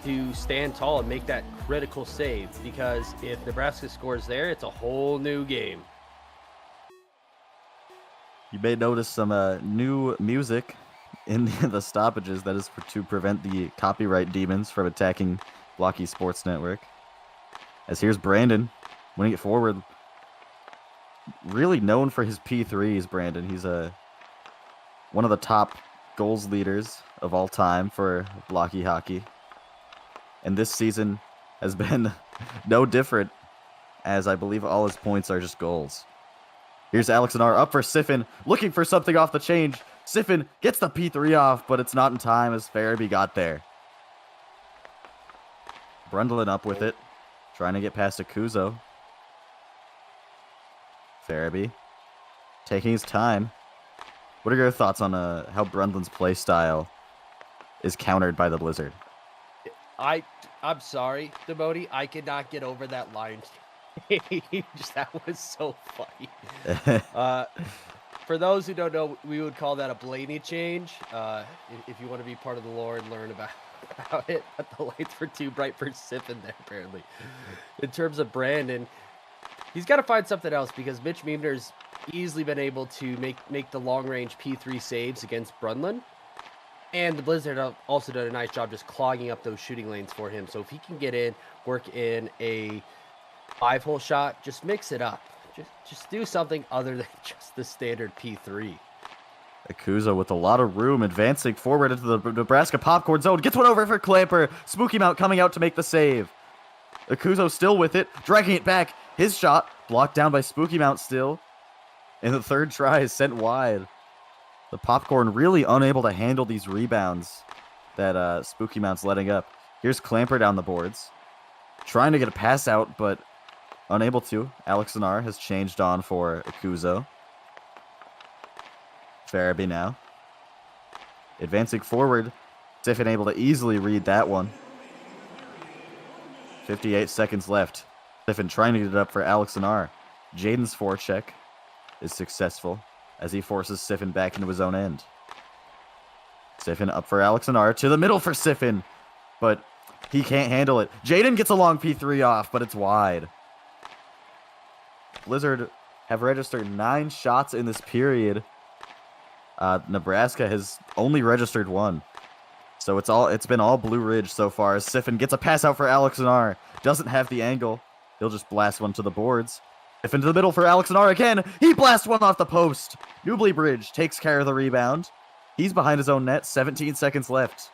[SPEAKER 4] to stand tall and make that critical save, because if Nebraska scores there, it's a whole new game.
[SPEAKER 2] You may notice some new music in the stoppages. That is to prevent the copyright demons from attacking Blockey Sports Network. As here's Brandon winning it forward. Really known for his P3s, Brandon. He's one of the top goals leaders of all time for Blockey Hockey. And this season has been no different, as I believe all his points are just goals. Here's Alex Nar up for Siphon, looking for something off the change. Siphon gets the P3 off, but it's not in time as Farabee got there. Brundlin up with it, trying to get past Akuzo. Farabee taking his time. What are your thoughts on how Brundlin's play style is countered by the Blizzard?
[SPEAKER 4] I'm sorry, Demody. I could not get over that line. That was so funny. For those who don't know, we would call that a Blaney change. If you want to be part of the lore and learn about it, but the lights were too bright for Siphon there, apparently. In terms of Brandon, he's got to find something else, because Mitch Meemner's easily been able to make the long-range P3 saves against Brundlin. And the Blizzard have also done a nice job just clogging up those shooting lanes for him. So if he can get in, work in a 5-hole shot, just mix it up. Just do something other than just the standard P3.
[SPEAKER 2] Akuzo with a lot of room, advancing forward into the Nebraska popcorn zone. Gets one over for Clamper. Spooky Mount coming out to make the save. Akuzo still with it, dragging it back. His shot blocked down by Spooky Mount still. And the 3rd try is sent wide. The popcorn really unable to handle these rebounds that Spooky Mount's letting up. Here's Clamper down the boards. Trying to get a pass out, but unable to. Alex Nar has changed on for Akuzo. Farabee now. Advancing forward. Siphon able to easily read that one. 58 seconds left. Siffin trying to get it up for Alex and R. Jaden's forecheck is successful as he forces Siffin back into his own end. Siffin up for Alex and R. To the middle for Siffin, but he can't handle it. Jaden gets a long P3 off, but it's wide. Blizzard have registered 9 shots in this period. Nebraska has only registered 1. So it's been all Blue Ridge so far. Siffin gets a pass out for Alex and R. Doesn't have the angle. He'll just blast one to the boards. Siffin to the middle for Alex and R again. He blasts one off the post. Newbly Bridge takes care of the rebound. He's behind his own net. 17 seconds left.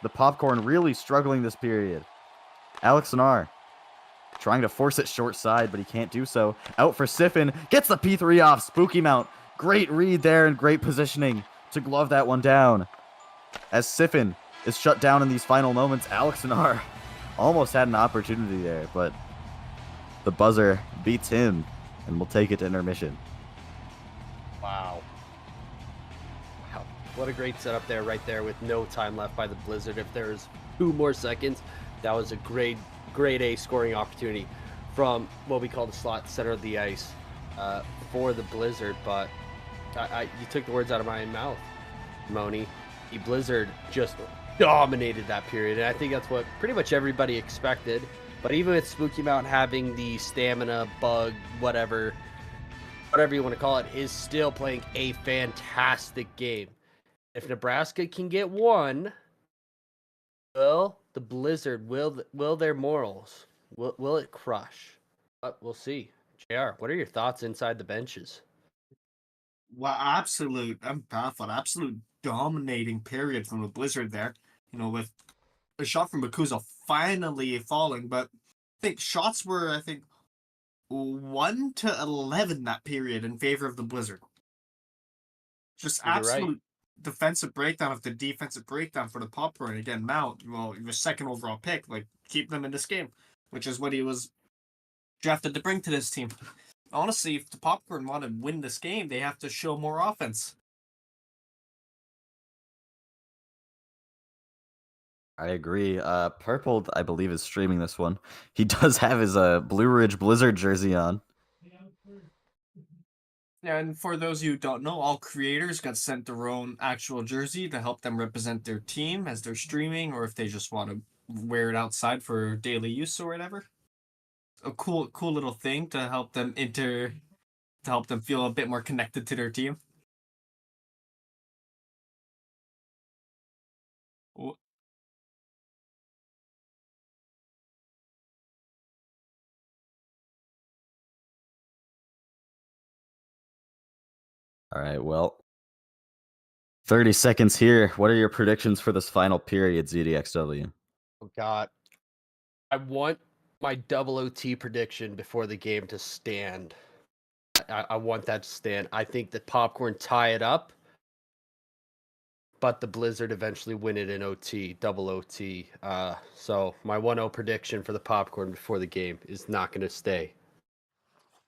[SPEAKER 2] The Popcorn really struggling this period. Alex and R trying to force it short side, but he can't do so. Out for Siffin. Gets the P3 off. Spooky Mount. Great read there and great positioning to glove that one down. As Siffin is shut down in these final moments, Alex and R almost had an opportunity there, but the buzzer beats him, and we'll take it to intermission.
[SPEAKER 4] Wow. Wow. What a great setup there, right there, with no time left by the Blizzard. If there's 2 more seconds, that was a grade A scoring opportunity from what we call the slot center of the ice for the Blizzard. But you took the words out of my mouth, Moni. The Blizzard just dominated that period, and I think that's what pretty much everybody expected. But even with Spooky Mount having the stamina bug, whatever you want to call it, is still playing a fantastic game. If Nebraska can get 1, well, the Blizzard will their morals will it crush? But we'll see. JR, what are your thoughts inside the benches?
[SPEAKER 5] Well, absolute dominating period from the Blizzard there. With a shot from Bakuza finally falling, but I think shots were 1 to 11 that period in favor of the Blizzard. Just absolute defensive breakdown after defensive breakdown for the Popcorn. Again, Mount, well, he was 2nd overall pick. Like, keep them in this game, which is what he was drafted to bring to this team. Honestly, if the Popcorn want to win this game, they have to show more offense.
[SPEAKER 2] I agree. Purple, I believe, is streaming this one. He does have his Blue Ridge Blizzard jersey on.
[SPEAKER 5] And for those of you who don't know, all creators got sent their own actual jersey to help them represent their team as they're streaming, or if they just want to wear it outside for daily use or whatever. A cool little thing to help them feel a bit more connected to their team.
[SPEAKER 2] All right, well, 30 seconds here. What are your predictions for this final period, ZDXW?
[SPEAKER 4] Oh, God. I want my double OT prediction before the game to stand. I want that to stand. I think the Popcorn tie it up, but the Blizzard eventually win it in OT, double OT. So my 1-0 prediction for the Popcorn before the game is not going to stay.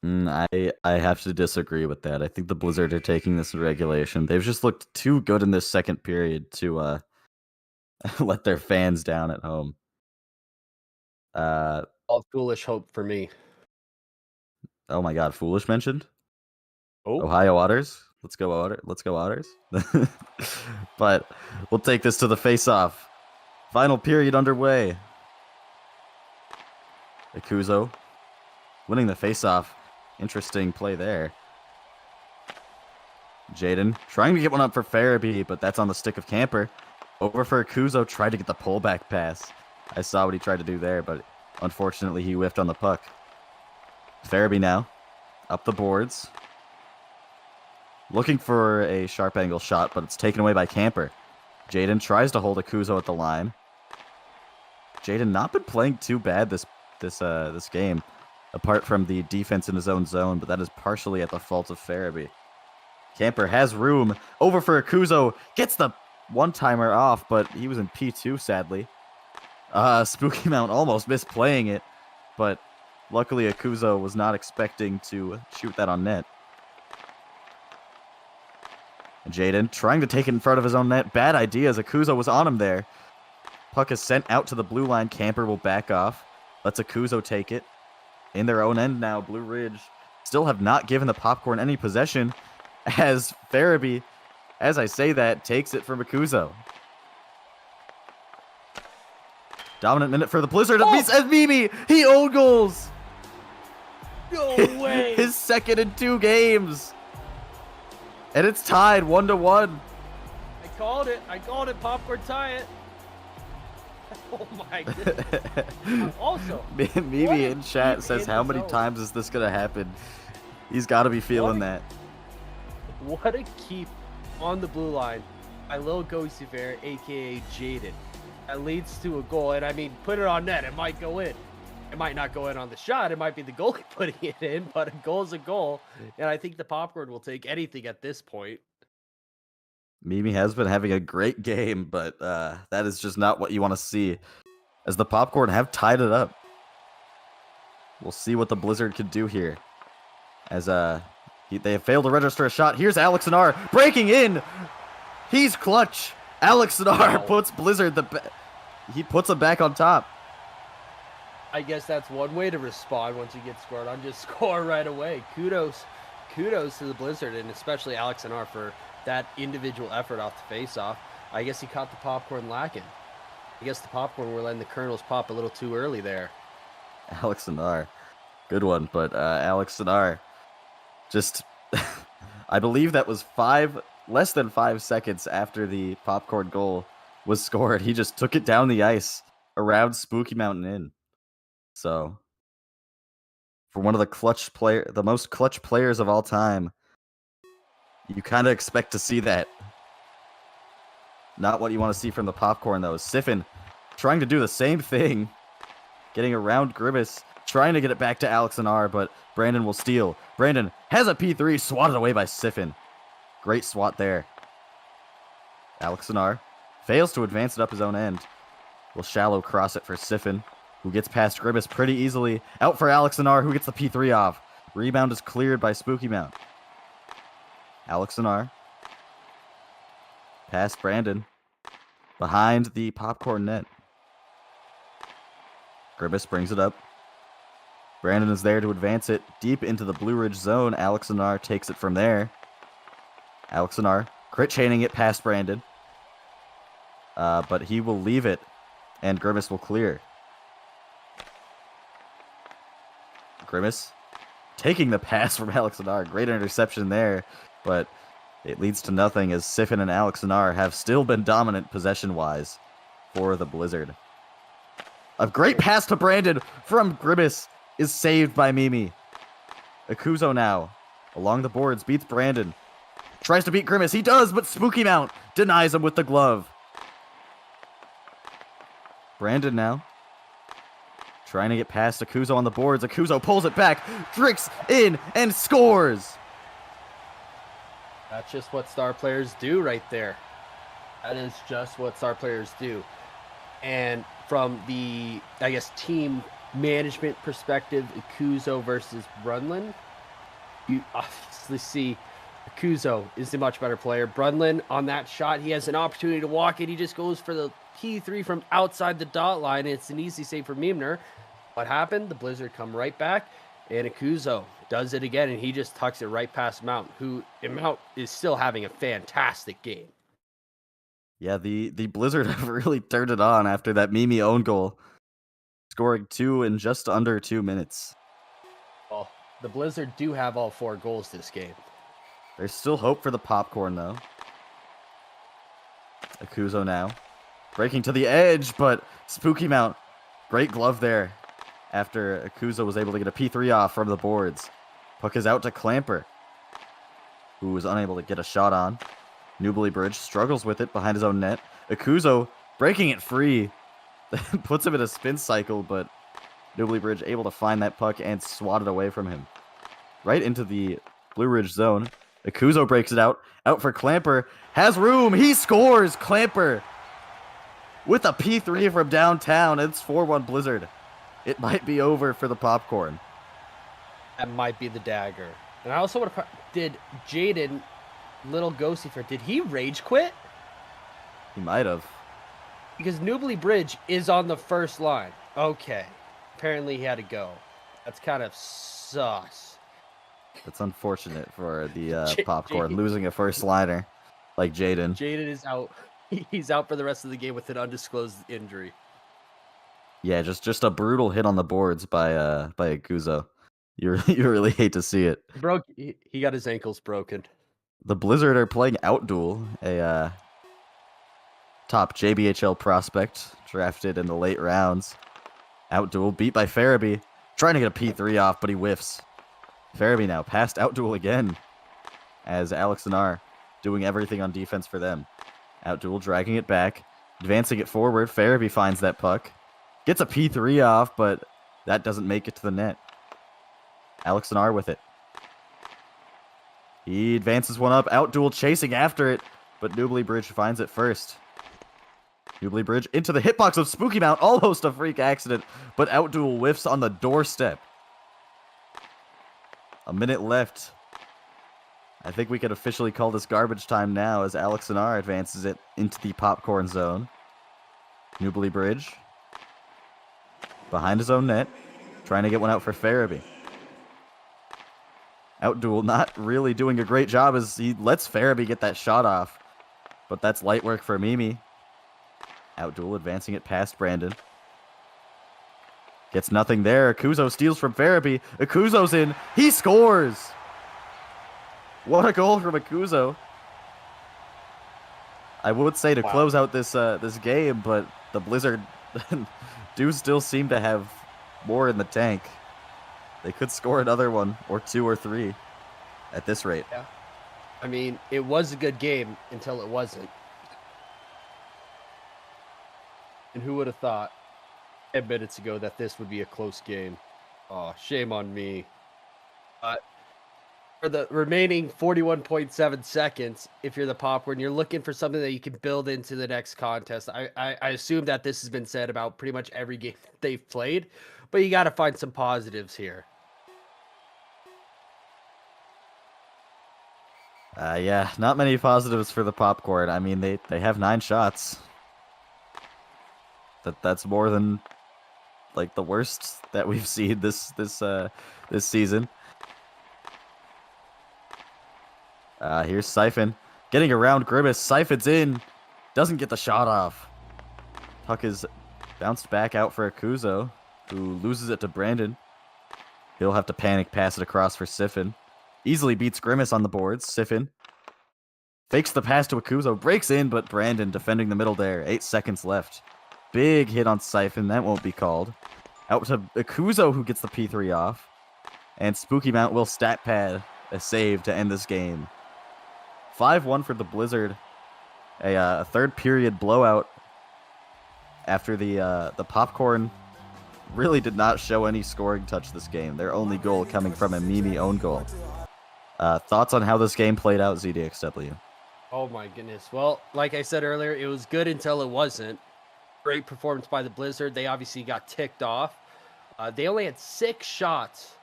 [SPEAKER 2] I have to disagree with that. I think the Blizzard are taking this in regulation. They've just looked too good in this second period to let their fans down at home.
[SPEAKER 4] All foolish hope for me.
[SPEAKER 2] Oh my God, Foolish mentioned?
[SPEAKER 4] Oh,
[SPEAKER 2] Ohio Otters? Let's go Otters. But we'll take this to the face-off. Final period underway. Ikuzo winning the face-off. Interesting play there. Jaden trying to get one up for Farabee, but that's on the stick of Camper. Over for Ikuzo, tried to get the pullback pass. I saw what he tried to do there, but unfortunately he whiffed on the puck. Farabee now, up the boards. Looking for a sharp angle shot, but it's taken away by Camper. Jaden tries to hold Ikuzo at the line. Jaden not been playing too bad this game, apart from the defense in his own zone, but that is partially at the fault of Farabee. Camper has room. Over for Ikuzo. Gets the one-timer off, but he was in P2, sadly. Spooky Mount almost missed playing it, but luckily Ikuzo was not expecting to shoot that on net. Jaden trying to take it in front of his own net. Bad idea as Ikuzo was on him there. Puck is sent out to the blue line. Camper will back off. Lets Akuzo take it. In their own end now, Blue Ridge still have not given the Popcorn any possession as Farabee, as I say that, takes it from Akuzo. Dominant minute for the Blizzard. As Mimi, he own goals.
[SPEAKER 4] No way.
[SPEAKER 2] His second in 2 games. And it's tied 1-1.
[SPEAKER 4] I called it. Popcorn tie it. Oh my goodness. Also,
[SPEAKER 2] Mimi in chat
[SPEAKER 4] keep
[SPEAKER 2] says,
[SPEAKER 4] in
[SPEAKER 2] how
[SPEAKER 4] the
[SPEAKER 2] many
[SPEAKER 4] zone.
[SPEAKER 2] times is this going to happen? He's got to be feeling that.
[SPEAKER 4] What a keep on the blue line by Lil Ghostyferret, aka Jaden. That leads to a goal, and I mean, put it on net. It might go in. It might not go in on the shot. It might be the goalie putting it in, but a goal's a goal. And I think the Popcorn will take anything at this point.
[SPEAKER 2] Mimi has been having a great game, but that is just not what you want to see, as the Popcorn have tied it up. We'll see what the Blizzard can do here, as they have failed to register a shot. Here's Alex Anar breaking in. He's clutch. Alex Anar puts Blizzard he puts him back on top.
[SPEAKER 4] I guess that's one way to respond once you get scored on. Just score right away. Kudos to the Blizzard, and especially Alex Anar for that individual effort off the face-off. I guess he caught the Popcorn lacking. I guess the Popcorn were letting the kernels pop a little too early there.
[SPEAKER 2] Alex Anar, good one, but Alex Anar just, I believe that was less than 5 seconds after the Popcorn goal was scored. He just took it down the ice around Spooky Mountain Inn. So, for one of the most clutch players of all time, you kind of expect to see that. Not what you want to see from the Popcorn, though. Siffin trying to do the same thing, getting around Grimace, trying to get it back to Alex Anar, but Brandon will steal. Brandon has a P3, swatted away by Siffin. Great swat there. Alex Anar fails to advance it up his own end. Will shallow cross it for Siffin, who gets past Grimace pretty easily. Out for Alex Anar, who gets the P3 off. Rebound is cleared by Spooky Mount. Alex Anar. Past Brandon. Behind the Popcorn net. Grimace brings it up. Brandon is there to advance it deep into the Blue Ridge zone. Alex Anar takes it from there. Alex Anar crit chaining it past Brandon. But he will leave it, and Grimace will clear. Grimace taking the pass from Alex Anar. Great interception there, but it leads to nothing as Siffin and Alex Anar have still been dominant possession-wise for the Blizzard. A great pass to Brandon from Grimace is saved by Mimi. Akuzo now, along the boards, beats Brandon. Tries to beat Grimace. He does, but Spooky Mount denies him with the glove. Brandon now, trying to get past Akuzo on the boards. Akuzo pulls it back, tricks in, and scores.
[SPEAKER 4] That's just what star players do right there. That is just what star players do. And from the, I guess, team management perspective, Akuzo versus Brunlin, you obviously see Akuzo is the much better player. Brunlin, on that shot, he has an opportunity to walk it. He just goes for the P3 from outside the dot line. It's an easy save for Mimner. What happened? The Blizzard come right back, and Akuzo does it again, and he just tucks it right past Mount, who Mount is still having a fantastic game.
[SPEAKER 2] Yeah, the Blizzard have really turned it on after that Mimi own goal, scoring 2 in just under 2 minutes.
[SPEAKER 4] Well, the Blizzard do have all 4 goals this game.
[SPEAKER 2] There's still hope for the Popcorn, though. Akuzo now, breaking to the edge, but Spooky Mount, great glove there after Akuzo was able to get a P3 off from the boards. Puck is out to Clamper, who was unable to get a shot on. Newbley Bridge struggles with it behind his own net. Akuzo breaking it free. Puts him in a spin cycle, but Newbley Bridge able to find that puck and swat it away from him. Right into the Blue Ridge zone. Akuzo breaks it out. Out for Clamper. Has room. He scores. Clamper with a P3 from downtown. It's 4-1 Blizzard. It might be over for the Popcorn.
[SPEAKER 4] That might be the dagger. And I also want to... Did Jaden, little Ghostyferret, did he rage quit?
[SPEAKER 2] He might have.
[SPEAKER 4] Because Newbley Bridge is on the first line. Okay. apparently he had to go. That's kind of sus.
[SPEAKER 2] It's unfortunate for the
[SPEAKER 4] J-
[SPEAKER 2] popcorn
[SPEAKER 4] J-
[SPEAKER 2] losing a first liner like Jaden.
[SPEAKER 4] Jaden is out. He's out for the rest of the game with an undisclosed injury.
[SPEAKER 2] Yeah, just a brutal hit on the boards by Akuzo. You really hate to see it.
[SPEAKER 4] He got his ankles broken.
[SPEAKER 2] The Blizzard are playing Outduel, a top JBHL prospect drafted in the late rounds. Outduel beat by Farabee, trying to get a P3 off, but he whiffs. Farabee now past Outduel again, as Alex and R doing everything on defense for them. Outduel dragging it back, advancing it forward. Farabee finds that puck, gets a P3 off, but that doesn't make it to the net. Alex and R with it. He advances one up. Outduel chasing after it, but Newbly Bridge finds it first. Newbly Bridge into the hitbox of Spooky Mount. Almost a freak accident, but Outduel whiffs on the doorstep. A minute left. I think we can officially call this garbage time now as Alex and R advances it into the popcorn zone. Newbly Bridge behind his own net, trying to get one out for Farabee. Outduel not really doing a great job as he lets Farabee get that shot off. But that's light work for Mimi. Outduel advancing it past Brandon. Gets nothing there. Akuzo steals from Farabee. Akuzo's in. He scores! What a goal from Akuzo. I would say to close out this this game, but the Blizzard do still seem to have more in the tank. They could score another one, or two or three, at this rate.
[SPEAKER 4] Yeah. I mean, it was a good game until it wasn't. And who would have thought 10 minutes ago that this would be a close game? Oh, shame on me. But for the remaining 41.7 seconds, if you're the popcorn, you're looking for something that you can build into the next contest. I assume that this has been said about pretty much every game they've played, but you got to find some positives here.
[SPEAKER 2] Yeah, not many positives for the popcorn. I mean, they have 9 shots. That's more than like the worst that we've seen this season. Here's Siphon getting around Grimace. Siphon's in, doesn't get the shot off. Puck is bounced back out for Akuzo, who loses it to Brandon. He'll have to panic pass it across for Siphon. Easily beats Grimace on the boards. Siphon fakes the pass to Akuzo, breaks in, but Brandon defending the middle there. 8 seconds left. Big hit on Siphon. That won't be called. Out to Akuzo, who gets the P3 off. And Spooky Mount will stat pad a save to end this game. 5-1 for the Blizzard. A third period blowout after the popcorn really did not show any scoring touch this game. Their only goal coming from a Mimi own goal. Thoughts on how this game played out, ZDXW?
[SPEAKER 4] Oh my goodness. Well, like I said earlier, it was good until it wasn't. Great performance by the Blizzard. They obviously got ticked off. They only had 6 shots,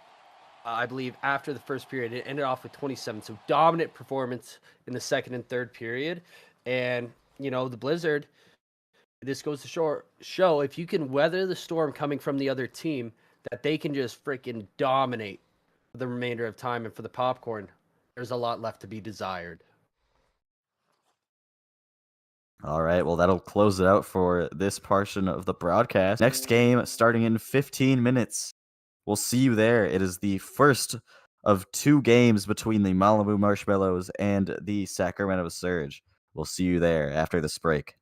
[SPEAKER 4] I believe, after the first period. It ended off with 27. So dominant performance in the second and third period. And, you know, the Blizzard, this goes to show if you can weather the storm coming from the other team, that they can just freaking dominate the remainder of time. And for the popcorn, there's a lot left to be desired.
[SPEAKER 2] All right, well, that'll close it out for this portion of the broadcast. Next game starting in 15 minutes. We'll see you there. It is the first of 2 games between the Malibu Marshmallows and the Sacramento Surge. We'll see you there after this break.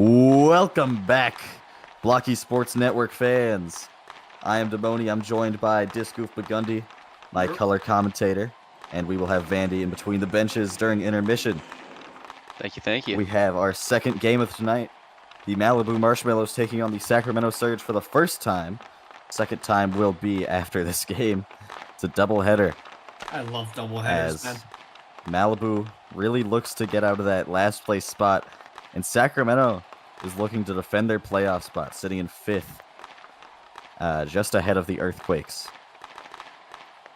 [SPEAKER 2] Welcome back, Blockey Sports Network fans. I am Demoni. I'm joined by Discoof Bagundi, my color commentator. And we will have Vandy in between the benches during intermission.
[SPEAKER 7] Thank you.
[SPEAKER 2] We have our second game of tonight. The Malibu Marshmallows taking on the Sacramento Surge for the first time. Second time will be after this game. It's a doubleheader.
[SPEAKER 5] I love double headers, man.
[SPEAKER 2] Malibu really looks to get out of that last place spot, and Sacramento is looking to defend their playoff spot, sitting in 5th, just ahead of the Earthquakes.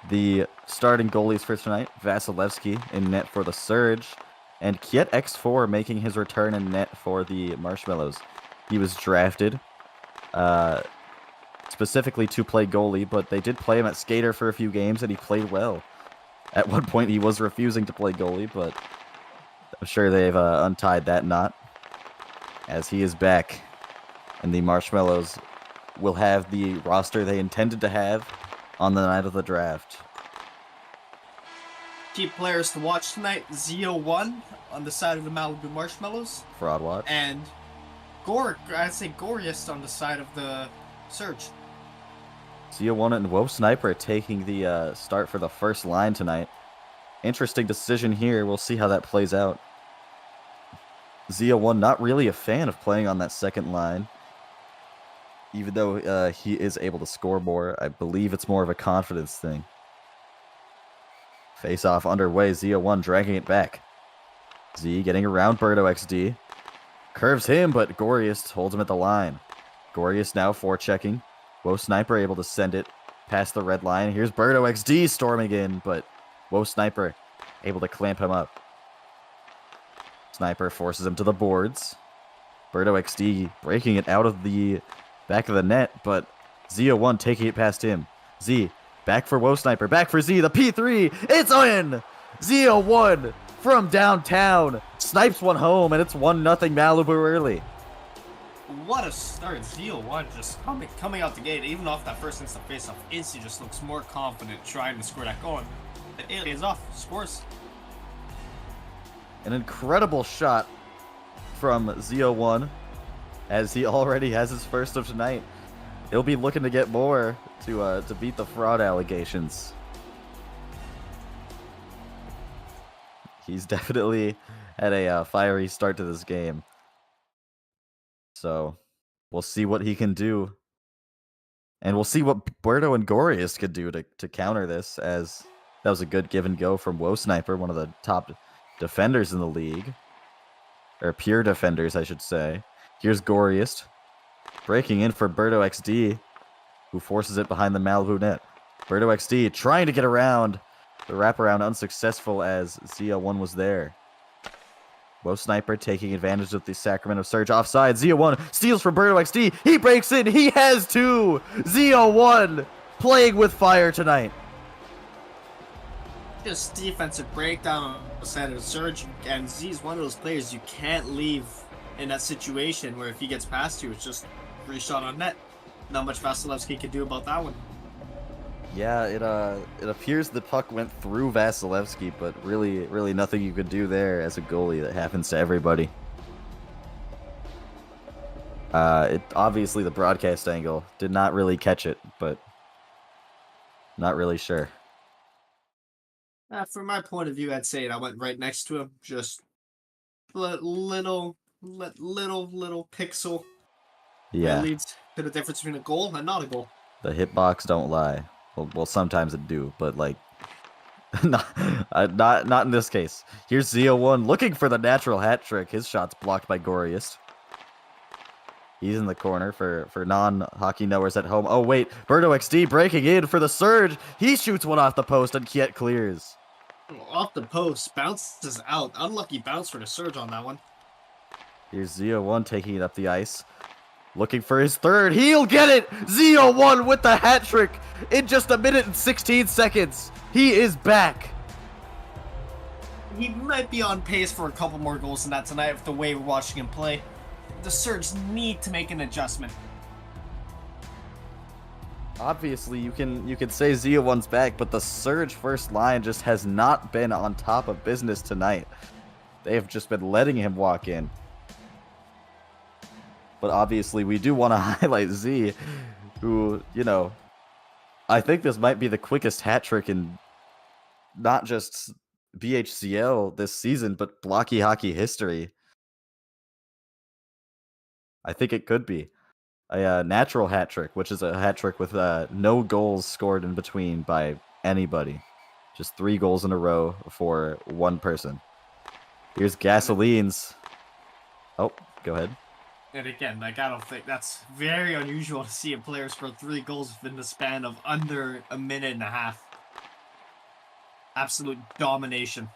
[SPEAKER 2] The starting goalies for tonight, Vasilevsky in net for the Surge, and Kiet X4 making his return in net for the Marshmallows. He was drafted specifically to play goalie, but they did play him at skater for a few games, and he played well. At one point, he was refusing to play goalie, but I'm sure they've untied that knot, as he is back, and the Marshmallows will have the roster they intended to have on the night of the draft.
[SPEAKER 5] Key players to watch tonight: ZO1 on the side of the Malibu Marshmallows,
[SPEAKER 2] Fraud watch.
[SPEAKER 5] and Goriest on the side of the Surge.
[SPEAKER 2] Zia1 and Woe Sniper taking the start for the first line tonight. Interesting decision here. We'll see how that plays out. Zia1 not really a fan of playing on that second line, even though he is able to score more. I believe it's more of a confidence thing. Face-off underway. Zia1 dragging it back. Z getting around Birdo XD. Curves him, but Goriest holds him at the line. Goriest now forechecking. Woe Sniper able to send it past the red line. Here's Birdo XD storming in, but Woe Sniper able to clamp him up. Sniper forces him to the boards. Birdo XD breaking it out of the back of the net, but Zia1 taking it past him. Z back for Woe Sniper, back for Z, the P3, it's in! Zia1 from downtown snipes one home, and it's 1-0 Malibu early.
[SPEAKER 5] What a start. ZO1 just coming out the gate, even off that first instant face-off. Incy just looks more confident trying to score that goal. The alien's off, scores.
[SPEAKER 2] An incredible shot from ZO1, as he already has his first of tonight. He'll be looking to get more to beat the fraud allegations. He's definitely had a fiery start to this game. So we'll see what he can do. And we'll see what Birdo and Goriest could do to counter this, as that was a good give and go from Woe Sniper, one of the top defenders in the league. Or pure defenders, I should say. Here's Goriest breaking in for Birdo XD, who forces it behind the Malibu net. Birdo XD trying to get around. The wraparound unsuccessful, as Zia1 was there. Woe Sniper taking advantage of the Sacramento Surge offside. Zia1 steals from Birdo XD. He breaks in. He has two. Zia1 playing with fire tonight.
[SPEAKER 5] Just defensive breakdown on the side of the Surge, and Z's one of those players you can't leave in that situation where if he gets past you, it's just free shot on net. Not much Vasilevsky can do about that one.
[SPEAKER 2] Yeah, it appears the puck went through Vasilevsky, but really nothing you could do there as a goalie. That happens to everybody. Obviously the broadcast angle did not really catch it, but not really sure.
[SPEAKER 5] From my point of view, I'd say I went right next to him, just little pixel.
[SPEAKER 2] Yeah,
[SPEAKER 5] That leads to the difference between a goal and not a goal.
[SPEAKER 2] the hitbox don't lie. Well, sometimes it do, but like, not in this case. Here's Zia1 looking for the natural hat trick. His shot's blocked by Goriest. He's in the corner for non-hockey knowers at home. Oh wait, Birdo XD breaking in for the Surge. He shoots one off the post and Kiet clears.
[SPEAKER 5] Off the post, bounces out. Unlucky bounce for the Surge on that one.
[SPEAKER 2] Here's Zia1 taking it up the ice. Looking for his third. He'll get it! Zia1 with the hat trick in just 1 minute and 16 seconds. He is back.
[SPEAKER 5] He might be on pace for a couple more goals than that tonight with the way we're watching him play. The Surge need to make an adjustment.
[SPEAKER 2] Obviously, you can say Zia1's back, but the Surge first line just has not been on top of business tonight. They have just been letting him walk in. But obviously, we do want to highlight Z, who, I think this might be the quickest hat trick in not just BHCL this season, but Blockey Hockey history. I think it could be a natural hat trick, which is a hat trick with no goals scored in between by anybody. Just 3 goals in a row for one person. Here's Gasoline's. Oh, go ahead.
[SPEAKER 5] And again, like, I don't think that's very unusual to see a player score 3 goals within the span of under a minute and a half. Absolute domination.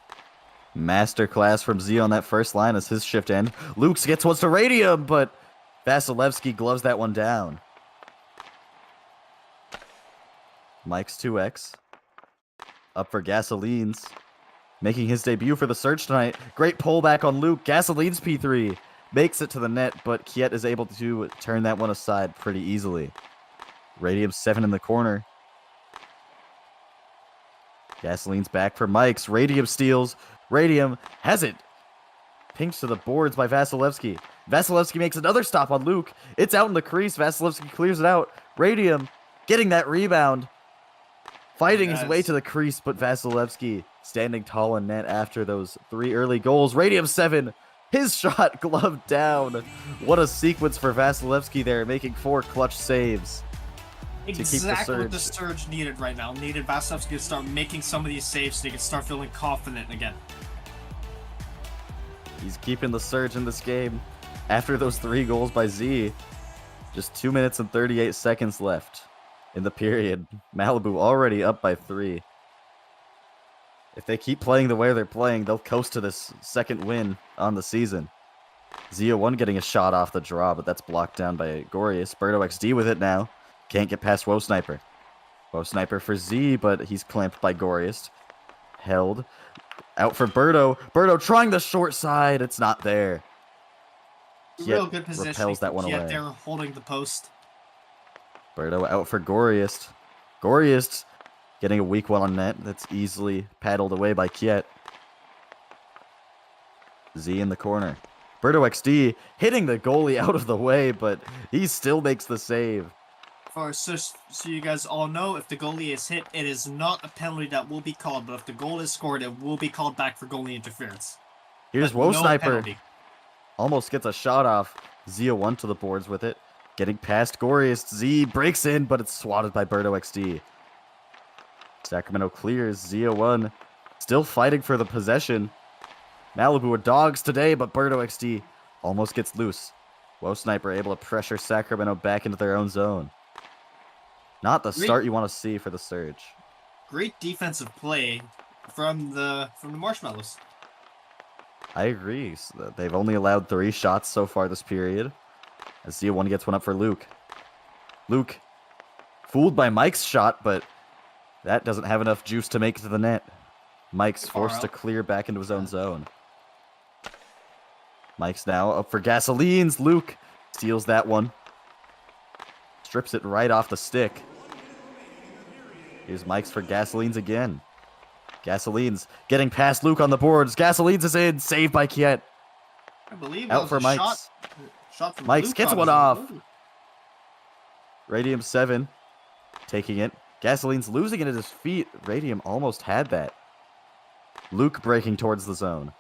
[SPEAKER 2] Masterclass from Z on that first line as his shift end. Luke gets one to Radium, but Vasilevsky gloves that one down. Mike's 2x. Up for Gasoline's. Making his debut for the Surge tonight. Great pullback on Luke. Gasoline's P3. Makes it to the net, but Kiet is able to turn that one aside pretty easily. Radium 7 in the corner. Gasoline's back for Mike's. Radium steals. Radium has it. Pinked to the boards by Vasilevsky. Vasilevsky makes another stop on Luke. It's out in the crease. Vasilevsky clears it out. Radium getting that rebound. Fighting his way to the crease, but Vasilevsky standing tall in net after those 3 early goals. Radium 7. His shot gloved down. What a sequence for Vasilevsky there, making 4 clutch saves.
[SPEAKER 5] Exactly what the Surge needed right now. Needed Vasilevsky to start making some of these saves so they can start feeling confident again.
[SPEAKER 2] He's keeping the Surge in this game. After those 3 goals by Z, just 2 minutes and 38 seconds left in the period. Malibu already up by 3. If they keep playing the way they're playing, they'll coast to this second win on the season. Z01 getting a shot off the draw, but that's blocked down by Gorius. Berto XD with it now. Can't get past WoSniper. WoSniper for Z, but he's clamped by Gorius. Held. Out for Berto. Berto trying the short side. It's not there.
[SPEAKER 5] Real good position.
[SPEAKER 2] Repels that one away.
[SPEAKER 5] They're holding the post.
[SPEAKER 2] Berto out for Gorius. Gorius getting a weak one on net. That's easily paddled away by Kiet. Z in the corner. Berto XD hitting the goalie out of the way, but he still makes the save.
[SPEAKER 5] So you guys all know, if the goalie is hit, it is not a penalty that will be called, but if the goal is scored, it will be called back for goalie interference.
[SPEAKER 2] Here's WoSniper. Almost gets a shot off. Z01 to the boards with it. Getting past Gorius. Z breaks in, but it's swatted by Berto XD. Sacramento clears. Z01 still fighting for the possession. Malibu are dogs today, but Berto XD almost gets loose. WoSniper able to pressure Sacramento back into their own zone. Not the start you want to see for the Surge.
[SPEAKER 5] Great defensive play from the Marshmallows.
[SPEAKER 2] I agree. So they've only allowed 3 shots so far this period. As Z01 gets one up for Luke. Luke fooled by Mike's shot, but that doesn't have enough juice to make it to the net. Mike's forced to clear back into his own zone. Mike's now up for Gasoline's. Luke steals that one. Strips it right off the stick. Here's Mike's for Gasoline's again. Gasoline's getting past Luke on the boards. Gasoline's is in. Saved by Kiet.
[SPEAKER 5] I believe
[SPEAKER 2] out for Mike's.
[SPEAKER 5] Shot from
[SPEAKER 2] Mike's
[SPEAKER 5] Luke
[SPEAKER 2] gets one off. Radium 7 taking it. Gasoline's losing it at his feet. Radium almost had that. Luke breaking towards the zone.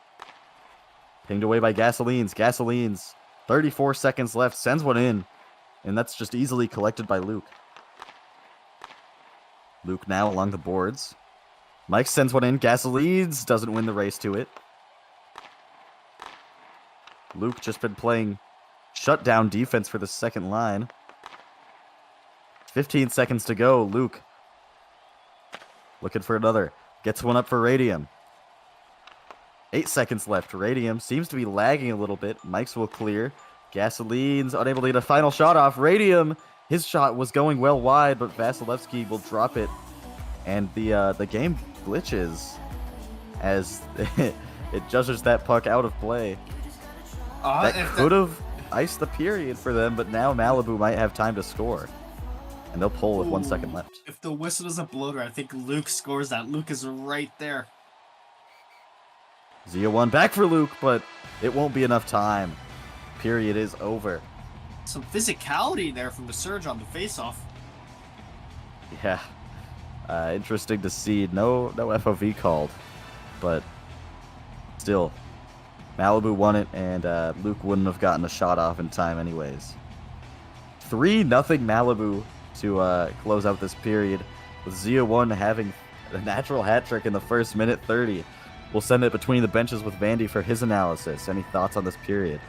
[SPEAKER 2] Pinged away by Gasoline's. Gasoline's 34 seconds left. Sends one in. And that's just easily collected by Luke. Luke now along the boards. Mike sends one in. Gasoline's doesn't win the race to it. Luke just been playing shutdown defense for the second line. 15 seconds to go. Luke looking for another. Gets one up for Radium. 8 seconds left. Radium seems to be lagging a little bit. Mike's will clear. Gasoline's unable to get a final shot off. Radium, his shot was going well wide, but Vasilevsky will drop it. And the game glitches as it judges that puck out of play. That could have iced the period for them, but now Malibu might have time to score. And they'll pull with 1 second left.
[SPEAKER 5] If the whistle doesn't blow there, I think Luke scores that. Luke is right there.
[SPEAKER 2] Z01 back for Luke, but it won't be enough time. Period is over.
[SPEAKER 5] Some physicality there from the Surge on the faceoff.
[SPEAKER 2] Yeah. Interesting to see. No FOV called, but still, Malibu won it, and Luke wouldn't have gotten a shot off in time anyways. 3-0 Malibu to close out this period, with Zia1 having a natural hat trick in the first minute 30. We'll send it between the benches with Vandy for his analysis. Any thoughts on this period?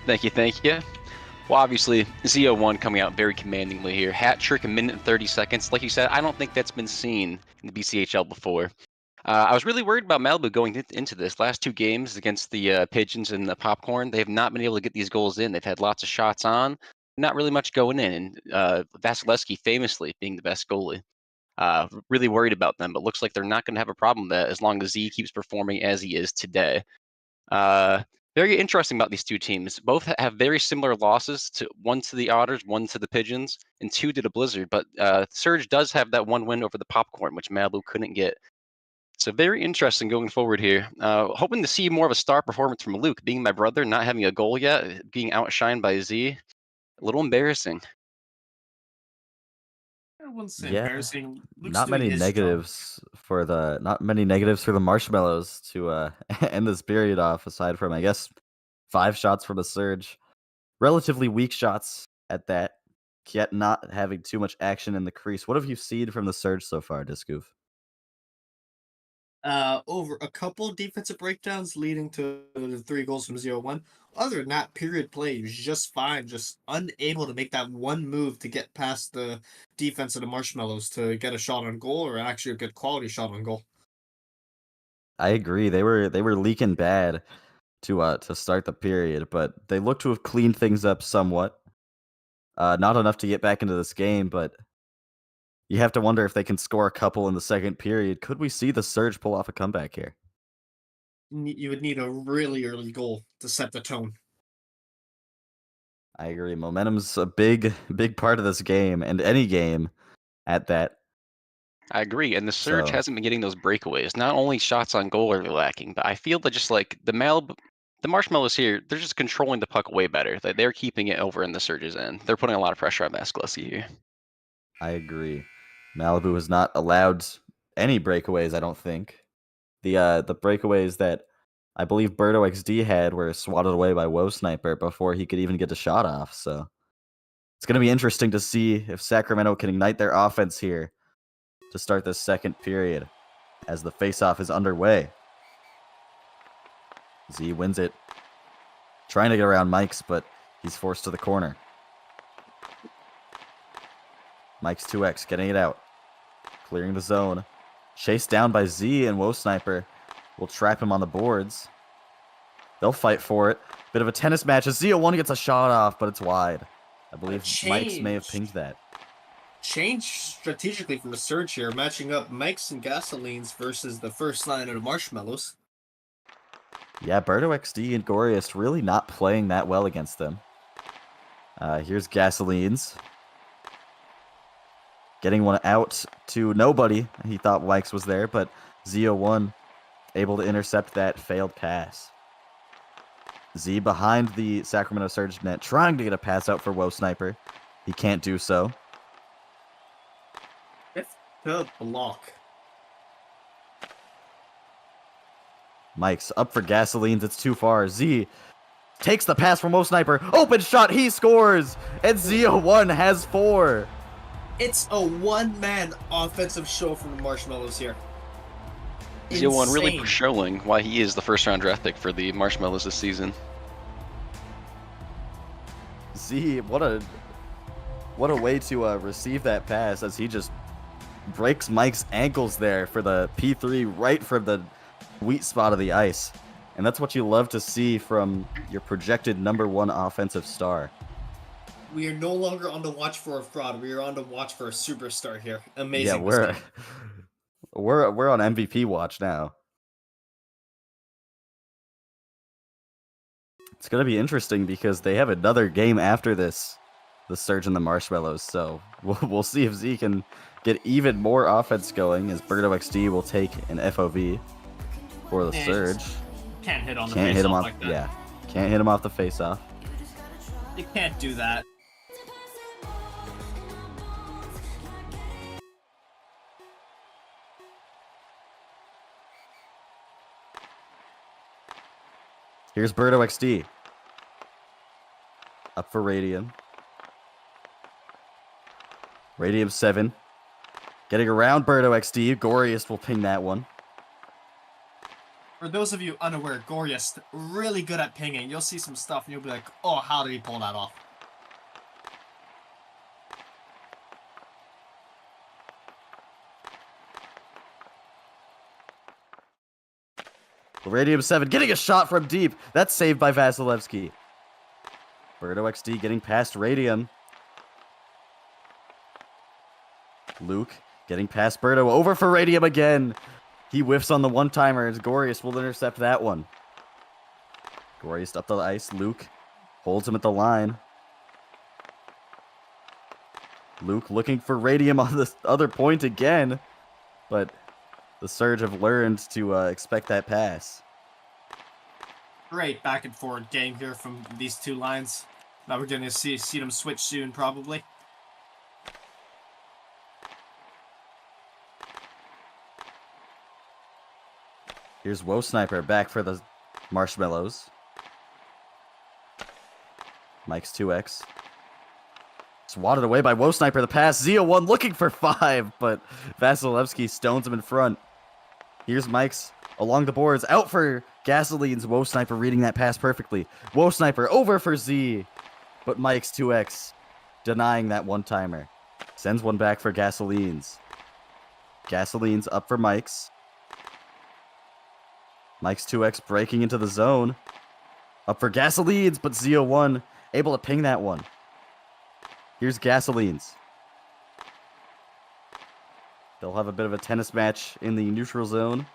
[SPEAKER 7] Thank you. Well, obviously, Zia1 coming out very commandingly here. Hat trick, a minute and 30 seconds. Like you said, I don't think that's been seen in the BCHL before. I was really worried about Malibu going into this. Last 2 games against the Pigeons and the Popcorn, they have not been able to get these goals in. They've had lots of shots on, not really much going in. And Vasilevsky famously being the best goalie. Really worried about them, but looks like they're not going to have a problem with that as long as Z keeps performing as he is today. Very interesting about these two teams. Both have very similar losses, one to the Otters, one to the Pigeons, and 2 to the Blizzard. But Surge does have that 1 win over the Popcorn, which Malibu couldn't get. So very interesting going forward here. Hoping to see more of a star performance from Luke, being my brother, not having a goal yet, being outshined by Z. A little embarrassing.
[SPEAKER 5] I wouldn't say
[SPEAKER 2] Yeah,
[SPEAKER 5] embarrassing. Luke's
[SPEAKER 2] not
[SPEAKER 5] doing
[SPEAKER 2] many
[SPEAKER 5] his
[SPEAKER 2] negatives for the Marshmallows to end this period off, aside from, I guess, 5 shots from the Surge. Relatively weak shots at that, yet not having too much action in the crease. What have you seen from the Surge so far, Discoof?
[SPEAKER 5] Over a couple defensive breakdowns leading to the 3 goals from 0-1. Other than that, period play was just fine, just unable to make that one move to get past the defense of the Marshmallows to get a shot on goal, or actually a good quality shot on goal.
[SPEAKER 2] I agree. They were leaking bad to start the period, but they look to have cleaned things up somewhat. Not enough to get back into this game, but you have to wonder if they can score a couple in the second period. Could we see the Surge pull off a comeback here?
[SPEAKER 5] You would need a really early goal to set the tone.
[SPEAKER 2] I agree. Momentum's a big part of this game, and any game at that.
[SPEAKER 7] I agree, and the Surge
[SPEAKER 2] So-
[SPEAKER 7] hasn't been getting those breakaways. Not only shots on goal are lacking, but I feel that just like the Marshmallows here, they're just controlling the puck way better. They're keeping it over in the Surge's end. They're putting a lot of pressure on Vasilevsky here.
[SPEAKER 2] I agree. Malibu has not allowed any breakaways, I don't think. The breakaways that I believe Birdo XD had were swatted away by WoSniper before he could even get a shot off, so it's going to be interesting to see if Sacramento can ignite their offense here to start this second period as the faceoff is underway. Z wins it. Trying to get around Mike's, but he's forced to the corner. Mike's 2x getting it out. Clearing the zone. Chased down by Z, and WoSniper will trap him on the boards. They'll fight for it. Bit of a tennis match as Zia1 gets a shot off, but it's wide. I believe Mike's may have pinged that.
[SPEAKER 5] Change strategically from the Surge here, matching up Mike's and Gasolines versus the first line of the Marshmallows.
[SPEAKER 2] Yeah, Birdo XD and Goriest really not playing that well against them. Here's Gasolines. Getting one out to nobody. He thought Mike's was there, but Zia1 able to intercept that failed pass. Z behind the Sacramento Surge net, trying to get a pass out for WoSniper. He can't do so.
[SPEAKER 5] Good block.
[SPEAKER 2] Mike's up for Gasolines. It's too far. Z takes the pass from WoSniper. Open shot. He scores. And Zia1 has 4.
[SPEAKER 5] It's a one-man offensive show from the Marshmallows here.
[SPEAKER 7] Zia1 really
[SPEAKER 5] Insane.
[SPEAKER 7] showing why he is the first-round draft pick for the Marshmallows this season.
[SPEAKER 2] Z, what a way to receive that pass as he just breaks Mike's ankles there for the P3 right from the sweet spot of the ice. And that's what you love to see from your projected #1 offensive star.
[SPEAKER 5] We are no longer on the watch for a fraud. We are on the watch for a superstar here. Amazing.
[SPEAKER 2] Yeah, we're on MVP watch now. It's going to be interesting because they have another game after this, the Surge and the Marshmallows. So we'll see if Z can get even more offense going as Birdo XD will take an FOV for the Surge.
[SPEAKER 5] Can't hit on the
[SPEAKER 2] Can't hit him
[SPEAKER 5] face-off
[SPEAKER 2] off.
[SPEAKER 5] like that.
[SPEAKER 2] Yeah, can't hit him off the face-off.
[SPEAKER 5] You can't do that.
[SPEAKER 2] Here's Birdo XD. Up for Radium. Radium 7. Getting around Birdo XD. Goriest will ping that one.
[SPEAKER 5] For those of you unaware, Goriest, really good at pinging. You'll see some stuff and you'll be like, oh, how did he pull that off?
[SPEAKER 2] Radium 7 getting a shot from deep. That's saved by Vasilevsky. Birdo XD getting past Radium. Luke getting past Birdo. Over for Radium again. He whiffs on the one-timer as Goriest will intercept that one. Goriest up the ice. Luke holds him at the line. Luke looking for Radium on the other point again. But the Surge have learned to expect that pass.
[SPEAKER 5] Great back and forward game here from these two lines. Now we're going to see them switch soon, probably.
[SPEAKER 2] Here's ohLuvv back for the Marshmallows. Mike's 2x. Swatted away by ohLuvv. The pass. Zeo1 looking for 5, but Vasilevsky stones him in front. Here's Mike's along the boards. Out for Gasoline's. ohLuvv reading that pass perfectly. ohLuvv over for Z, but Mike's 2x denying that one-timer. Sends one back for Gasoline's. Gasoline's up for Mike's. Mike's 2x breaking into the zone. Up for Gasoline's, but Zeo1 able to ping that one. Here's Gasoline's. They'll have a bit of a tennis match in the neutral zone.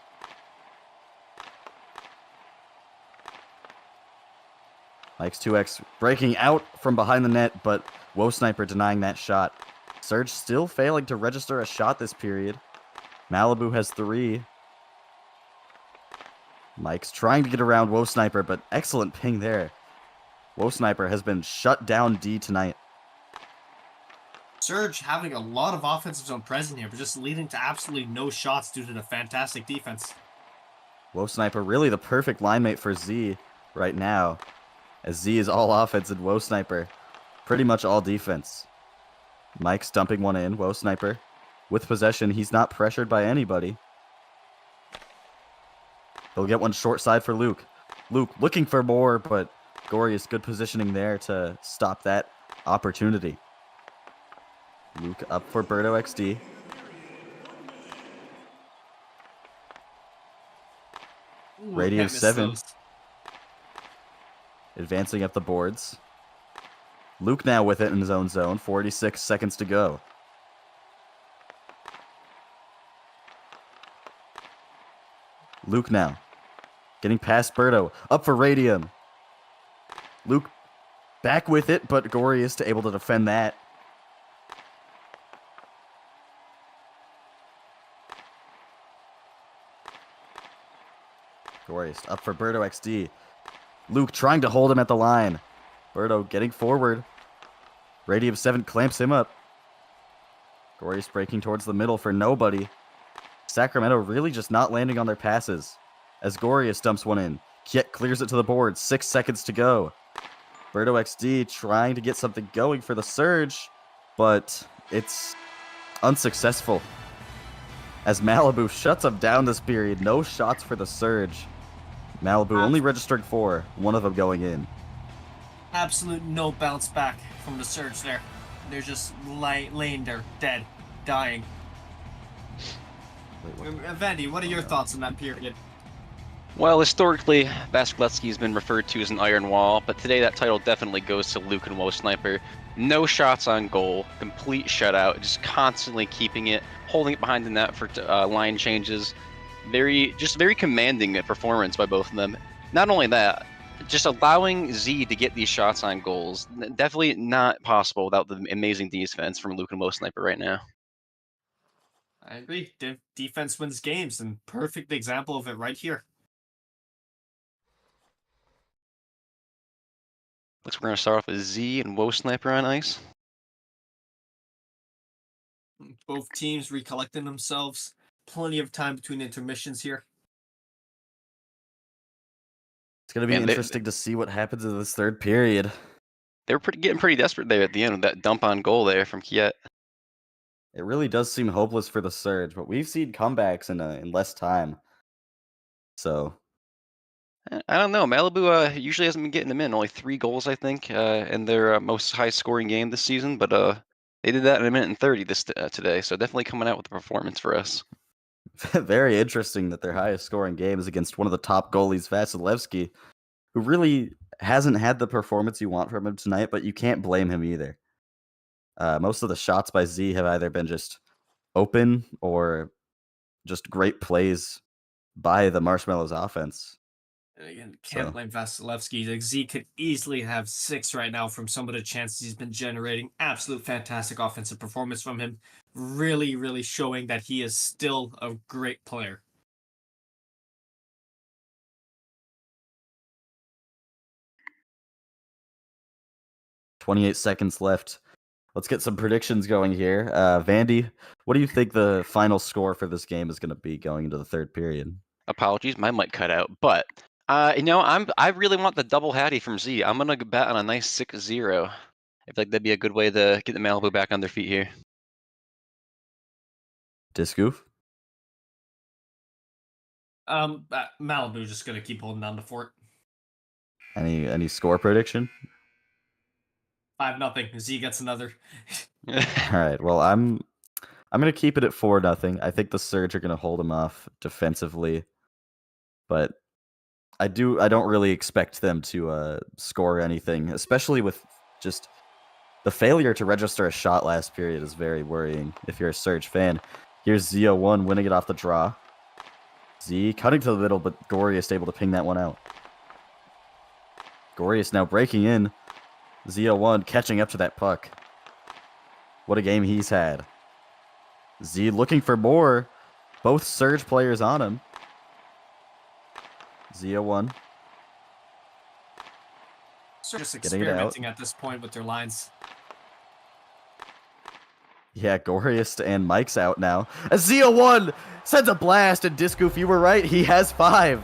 [SPEAKER 2] Mike's 2x breaking out from behind the net, but ohLuvv denying that shot. Surge still failing to register a shot this period. Malibu has 3. Mike's trying to get around ohLuvv, but excellent ping there. ohLuvv has been shut down D tonight.
[SPEAKER 5] Surge having a lot of offensive zone present here, but just leading to absolutely no shots due to the fantastic defense.
[SPEAKER 2] ohLuvv really the perfect line mate for Z right now, as Z is all offense and ohLuvv pretty much all defense. Mike's dumping one in. ohLuvv with possession. He's not pressured by anybody. He'll get one short side for Luke. Luke looking for more, but Goriest good positioning there to stop that opportunity. Luke up for Birdo XD. Radium 7. Advancing up the boards. Luke now with it in his own zone. 46 seconds to go. Luke now. Getting past Birdo. Up for Radium. Luke back with it, but Goriest able to defend that. Goriest up for Birdo XD. Luke trying to hold him at the line. Birdo getting forward. Radium 7 clamps him up. Goriest breaking towards the middle for nobody. Sacramento really just not landing on their passes as Goriest dumps one in. Kiet clears it to the board. 6 seconds to go. Birdo XD trying to get something going for the Surge, but it's unsuccessful as Malibu shuts them down this period. No shots for the Surge. Malibu only registering 4, one of them going in.
[SPEAKER 5] Absolute no bounce back from the Surge there. They're just laying there, dead, dying. Vandy, what are your thoughts on that period?
[SPEAKER 7] Well, historically, Vasilevsky has been referred to as an iron wall, but today that title definitely goes to Luke and ohLuvv. No shots on goal, complete shutout, just constantly keeping it, holding it behind the net for line changes. Very commanding performance by both of them. Not only that, just allowing Z to get these shots on goals. Definitely not possible without the amazing defense from Luke and ohLuvv right now.
[SPEAKER 5] I agree. Defense wins games, and perfect example of it right here.
[SPEAKER 7] Looks like we're going to start off with Z and ohLuvv on ice.
[SPEAKER 5] Both teams recollecting themselves. Plenty of time between intermissions here.
[SPEAKER 2] It's going to be
[SPEAKER 7] Man,
[SPEAKER 2] interesting to see what happens in this third period.
[SPEAKER 7] They were getting pretty desperate there at the end with that dump on goal there from Kiet.
[SPEAKER 2] It really does seem hopeless for the Surge, but we've seen comebacks in less time. So
[SPEAKER 7] I don't know. Malibu usually hasn't been getting them in. Only 3 goals, I think, in their most high-scoring game this season. But they did that in 1:30 today. So definitely coming out with a performance for us.
[SPEAKER 2] very interesting that their highest scoring game is against one of the top goalies, Vasilevsky, who really hasn't had the performance you want from him tonight, but you can't blame him either. Most of the shots by Z have either been just open or just great plays by the Marshmallows offense.
[SPEAKER 5] And again, can't blame Vasilevsky. Like, Z could easily have 6 right now from some of the chances he's been generating. Absolute fantastic offensive performance from him. Really, really showing that he is still a great player.
[SPEAKER 2] "28 seconds left. Let's get some predictions going here. Vandy, what do you think the final score for this game is going to be going into the third period?"
[SPEAKER 7] Apologies, my mic cut out. But I really want the double hattie from Z. I'm gonna bet on a nice 6-0. I feel like that'd be a good way to get the Malibu back on their feet here.
[SPEAKER 2] Discoof?
[SPEAKER 5] Malibu just gonna keep holding down the fort.
[SPEAKER 2] Any score prediction?
[SPEAKER 5] 5-0. Z gets another.
[SPEAKER 2] All right. Well, I'm gonna keep it at 4-0. I think the Surge are gonna hold them off defensively, but I don't really expect them to score anything, especially with just the failure to register a shot last period is very worrying if you're a Surge fan. Here's Z01 winning it off the draw. Z cutting to the middle, but Gorius able to ping that one out. Gorius now breaking in. Z01 catching up to that puck. What a game he's had. Z looking for more. Both Surge players on him. Z01.
[SPEAKER 5] So just
[SPEAKER 2] Getting it out.
[SPEAKER 5] experimenting at this point with their lines.
[SPEAKER 2] Yeah, Gorius and Mike's out now. As Z01 sends a blast, and Discoof, you were right. He has 5.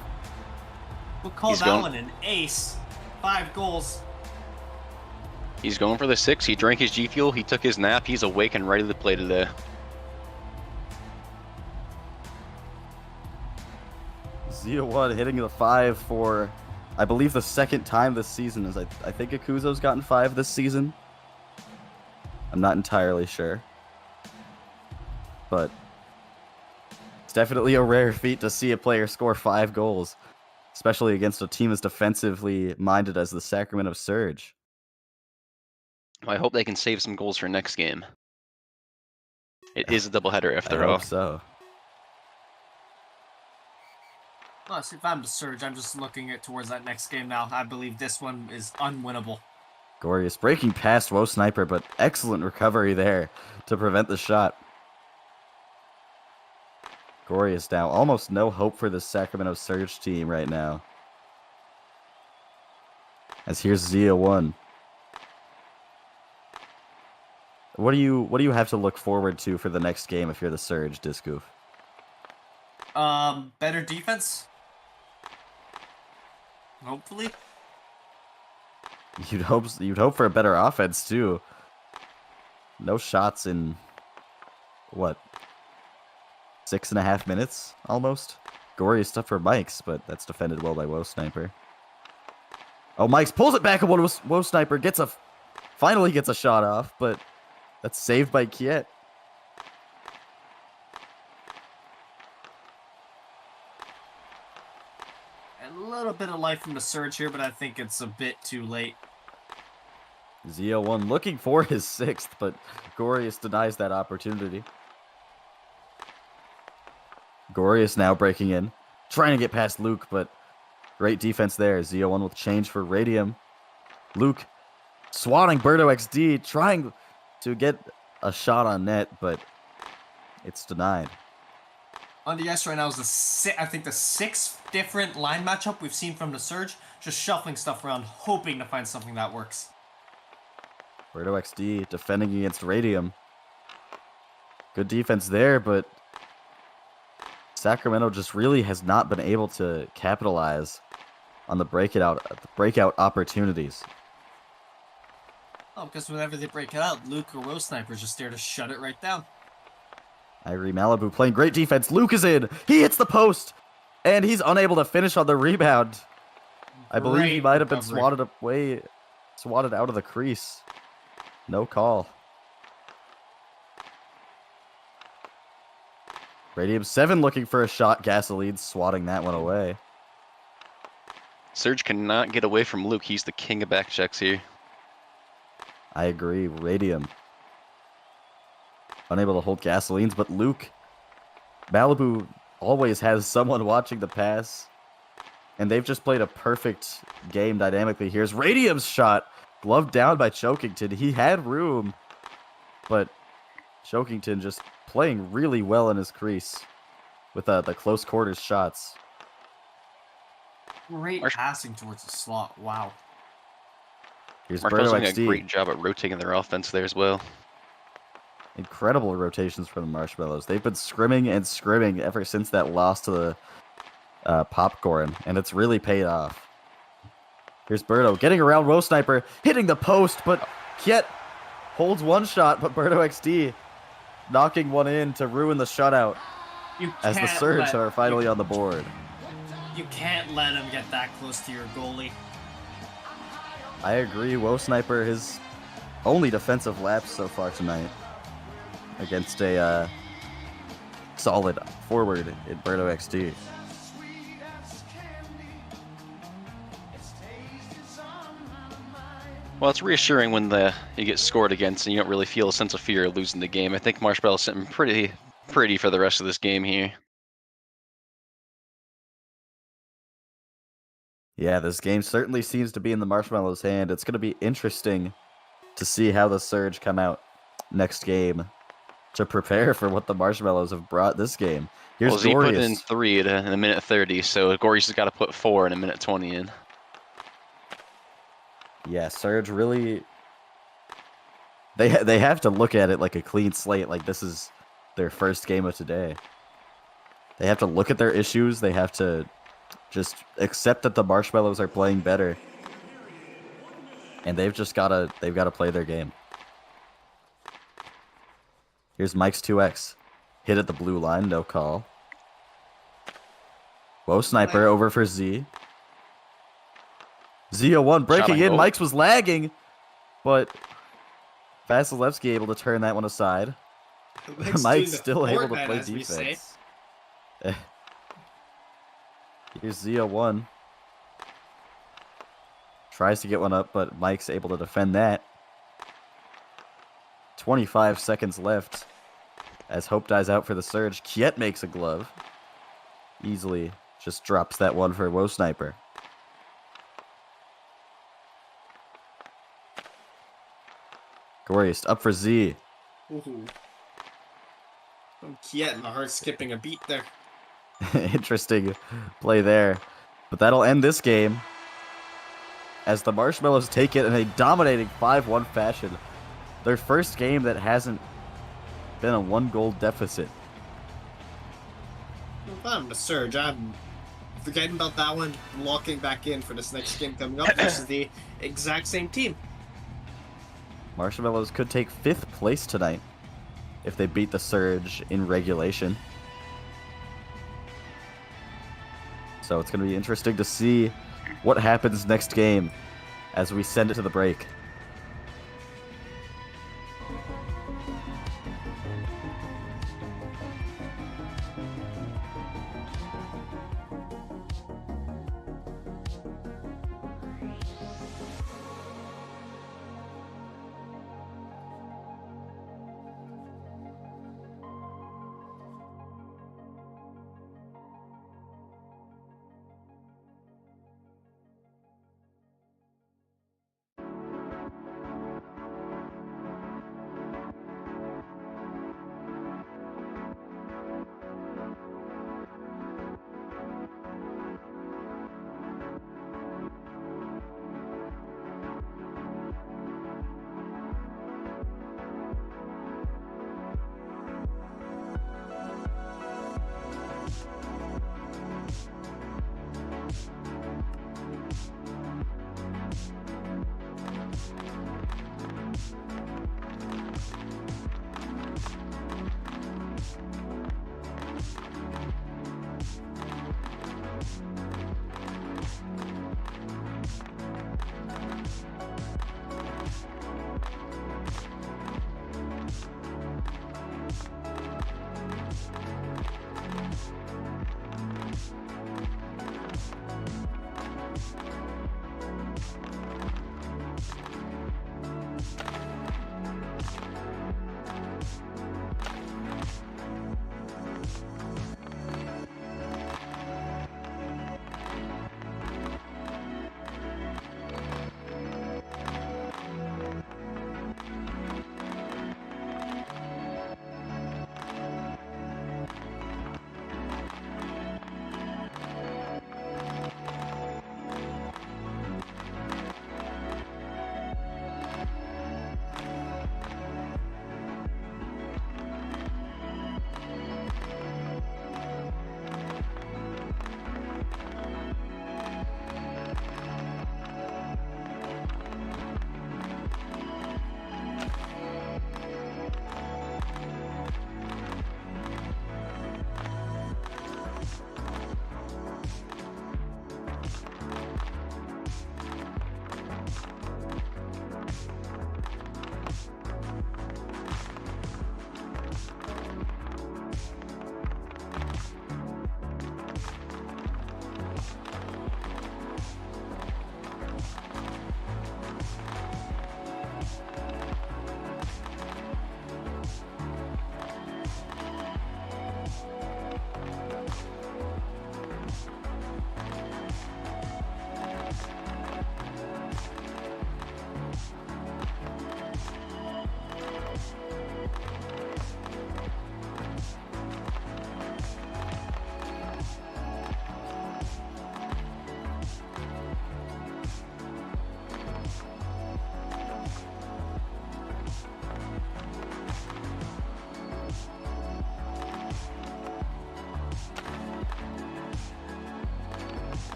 [SPEAKER 5] We'll call
[SPEAKER 7] He's
[SPEAKER 5] that
[SPEAKER 7] going-
[SPEAKER 5] one an ace. 5 goals.
[SPEAKER 7] He's going for the 6. He drank his G Fuel. He took his nap. He's awake and ready to play today.
[SPEAKER 2] Z01 hitting the 5 for, I believe, the second time this season. As I think Akuzo's gotten 5 this season. I'm not entirely sure. But it's definitely a rare feat to see a player score 5 goals, especially against a team as defensively minded as the Sacramento Surge.
[SPEAKER 7] Well, I hope they can save some goals for next game. It is a doubleheader
[SPEAKER 2] I
[SPEAKER 7] after all.
[SPEAKER 2] hope so.
[SPEAKER 5] Plus, if I'm the Surge, I'm just looking towards that next game now. I believe this one is unwinnable.
[SPEAKER 2] Gorius breaking past Woe Sniper, but excellent recovery there to prevent the shot. Gorius now almost no hope for the Sacramento Surge team right now. As here's Z01. What do you have to look forward to for the next game if you're the Surge, Discoof?
[SPEAKER 5] Better defense. Hopefully.
[SPEAKER 2] You'd hope for a better offense too. No shots in what? 6.5 minutes almost. Gory stuff for Mike's, but that's defended well by Woe Sniper. Oh, Mike's pulls it back, and Woe Sniper finally gets a shot off, but that's saved by Kiet.
[SPEAKER 5] A little bit of life from the Surge here, but I think it's a bit too late.
[SPEAKER 2] Z01 looking for his 6th, but Gorius denies that opportunity. Gorius now breaking in, trying to get past Luke, but great defense there. Z01 with change for Radium. Luke swatting Birdo XD, trying to get a shot on net, but it's denied.
[SPEAKER 5] On the ice right now is I think the 6th different line matchup we've seen from the Surge. Just shuffling stuff around, hoping to find something that works.
[SPEAKER 2] Birdo XD defending against Radium. Good defense there, but Sacramento just really has not been able to capitalize on the breakout opportunities.
[SPEAKER 5] Oh, because whenever they break it out, Luke or ohSniper's just there to shut it right down.
[SPEAKER 2] Irie Malibu playing great defense. Luke is in. He hits the post, and he's unable to finish on the rebound. I believe he
[SPEAKER 5] Great
[SPEAKER 2] might have been
[SPEAKER 5] recovery.
[SPEAKER 2] swatted out of the crease. No call. Radium 7 looking for a shot. Gasoline swatting that one away.
[SPEAKER 7] Surge cannot get away from Luke. He's the king of back checks here.
[SPEAKER 2] I agree. Radium unable to hold Gasolines, but Luke, Malibu always has someone watching the pass, and they've just played a perfect game dynamically. Here's Radium's shot, gloved down by Chokington. He had room, but Chokington just playing really well in his crease with the close quarters shots.
[SPEAKER 5] Great passing towards the slot. Wow.
[SPEAKER 2] Here's
[SPEAKER 7] Marshmallows
[SPEAKER 2] Berto
[SPEAKER 7] doing a
[SPEAKER 2] XD.
[SPEAKER 7] great job at rotating their offense there as well.
[SPEAKER 2] Incredible rotations from the Marshmallows. They've been scrimming and scrimming ever since that loss to the Popcorn, and it's really paid off. Here's Berto getting around ohSniper, hitting the post, but Kiet holds one shot, but Berto XD knocking one in to ruin the shutout as the Surge are finally on the board.
[SPEAKER 5] You can't let him get that close to your goalie.
[SPEAKER 2] I agree. ohSniper, his only defensive lapse so far tonight against a solid forward in Berto XD.
[SPEAKER 7] Well, it's reassuring when you get scored against and you don't really feel a sense of fear of losing the game. I think Marshmallow's sitting pretty for the rest of this game here.
[SPEAKER 2] Yeah, this game certainly seems to be in the Marshmallows' hand. It's going to be interesting to see how the Surge come out next game to prepare for what the Marshmallows have brought this game. Here's
[SPEAKER 7] Well, Z put in
[SPEAKER 2] Gorius.
[SPEAKER 7] 3 in a minute 30, so Gorius has got to put 4 in a minute 20 in.
[SPEAKER 2] Yeah, Surge really... They have to look at it like a clean slate, like this is their first game of today. They have to look at their issues. They have to just accept that the Marshmallows are playing better. And they've got to play their game. Here's Mike's 2X. Hit at the blue line, no call. ohSniper over for Z. Z01 breaking in. Mike's was lagging, but Vasilevsky able to turn that one aside. Mike's still able to play defense. Here's Z01. Tries to get one up, but Mike's able to defend that. 25 seconds left as hope dies out for the Surge. Kiet makes a glove. Easily just drops that one for ohSniper. Gorius up for Z.
[SPEAKER 5] Ooh. Kiet, my heart skipping a beat there.
[SPEAKER 2] Interesting play there. But that'll end this game as the Marshmallows take it in a dominating 5-1 fashion. Their first game that hasn't been a 1-goal deficit.
[SPEAKER 5] If I'm the Surge, I'm forgetting about that one, locking back in for this next game coming up versus the exact same team.
[SPEAKER 2] Marshmallows could take 5th place tonight if they beat the Surge in regulation. So it's going to be interesting to see what happens next game as we send it to the break.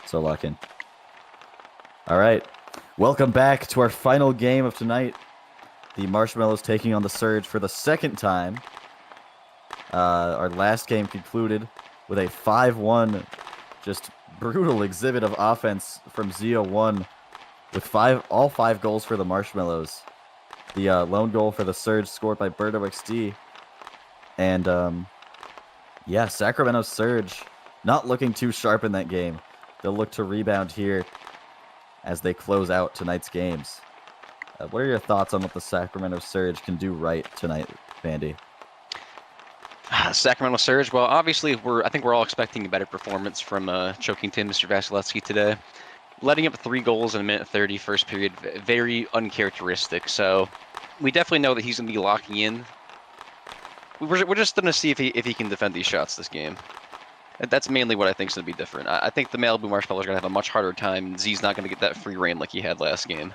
[SPEAKER 2] So lock in. All right. Welcome back to our final game of tonight. The Marshmallows taking on the Surge for the second time. Our last game concluded with a 5-1, just brutal exhibit of offense from Z01 with all 5 goals for the Marshmallows. The lone goal for the Surge scored by Birdo XD. And, yeah, Sacramento Surge not looking too sharp in that game. They'll look to rebound here as they close out tonight's games. What are your thoughts on what the Sacramento Surge can do right tonight, Vandy?
[SPEAKER 7] Sacramento Surge. Well, obviously, I think we're all expecting a better performance from Chokington, Mr. Vasilevsky today. Letting up 3 goals in a minute 30 first period, very uncharacteristic. So we definitely know that he's going to be locking in. We're just going to see if he can defend these shots this game. That's mainly what I think is going to be different. I think the Malibu Marshmallows are going to have a much harder time. Z's not going to get that free reign like he had last game.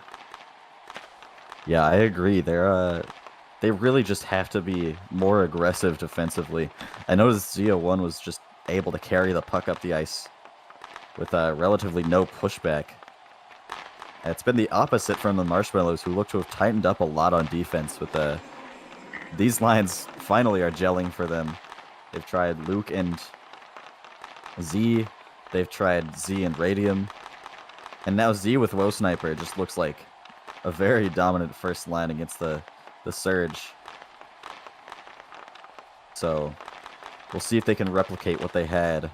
[SPEAKER 2] Yeah, I agree. They really just have to be more aggressive defensively. I noticed Z01 was just able to carry the puck up the ice with relatively no pushback. It's been the opposite from the Marshmallows, who look to have tightened up a lot on defense. With these lines finally are gelling for them. They've tried Luke and Z. They've tried Z and Radium. And now Z with Woe Sniper just looks like a very dominant first line against the Surge. So we'll see if they can replicate what they had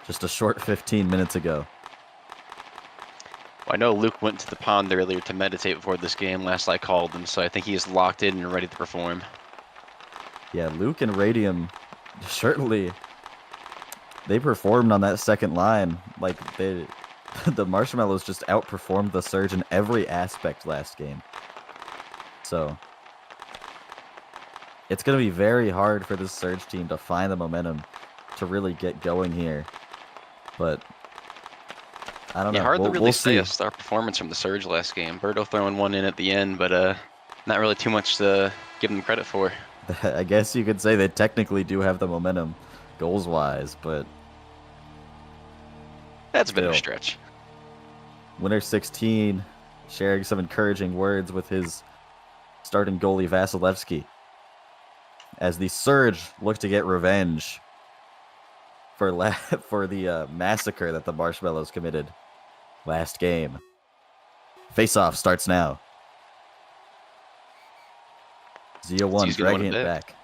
[SPEAKER 2] just a short 15 minutes ago.
[SPEAKER 7] Well, I know Luke went to the pond earlier to meditate before this game. Last I called him, so I think he is locked in and ready to perform.
[SPEAKER 2] Yeah, Luke and Radium certainly, they performed on that second line. Like, the Marshmallows just outperformed the Surge in every aspect last game. So it's going to be very hard for this Surge team to find the momentum to really get going here. But I don't know.
[SPEAKER 7] Yeah, hard to really
[SPEAKER 2] we'll
[SPEAKER 7] say
[SPEAKER 2] see.
[SPEAKER 7] a star performance from the Surge last game. Birdo throwing one in at the end, but not really too much to give them credit for.
[SPEAKER 2] I guess you could say they technically do have the momentum goals-wise, but
[SPEAKER 7] That's a bit of a
[SPEAKER 2] still.
[SPEAKER 7] stretch.
[SPEAKER 2] Winner 16 sharing some encouraging words with his starting goalie Vasilevsky as the Surge look to get revenge for the massacre that the Marshmallows committed last game. Face-off starts now. Z01
[SPEAKER 7] Z's gonna
[SPEAKER 2] dragging
[SPEAKER 7] win
[SPEAKER 2] it
[SPEAKER 7] it
[SPEAKER 2] back.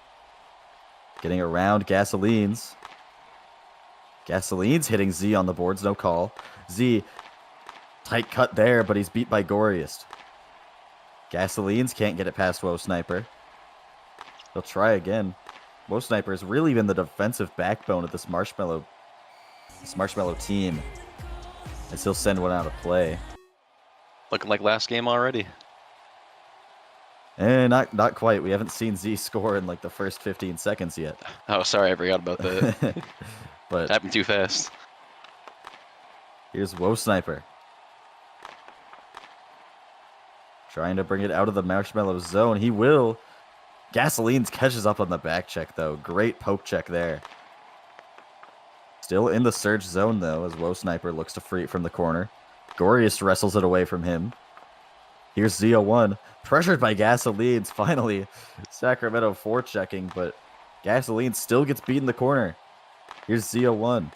[SPEAKER 2] Getting around Gasolines. Gasolines hitting Z on the boards, no call. Z, tight cut there, but he's beat by Goriest. Gasolines can't get it past Woe Sniper. He'll try again. Woe Sniper has really been the defensive backbone of this Marshmallow team, as he'll send one out of play.
[SPEAKER 7] Looking like last game already.
[SPEAKER 2] And not quite. We haven't seen Z score in like the first 15 seconds yet.
[SPEAKER 7] Oh, sorry, I forgot about that.
[SPEAKER 2] But
[SPEAKER 7] Happened too fast.
[SPEAKER 2] here's Woe Sniper. Trying to bring it out of the Marshmallow zone. He will. Gasolines catches up on the back check, though. Great poke check there. Still in the Surge zone, though, as Woe Sniper looks to free it from the corner. Goriest wrestles it away from him. Here's Z01. Pressured by Gasolines. Finally, Sacramento forechecking, but Gasolines still gets beat in the corner. Here's Z01.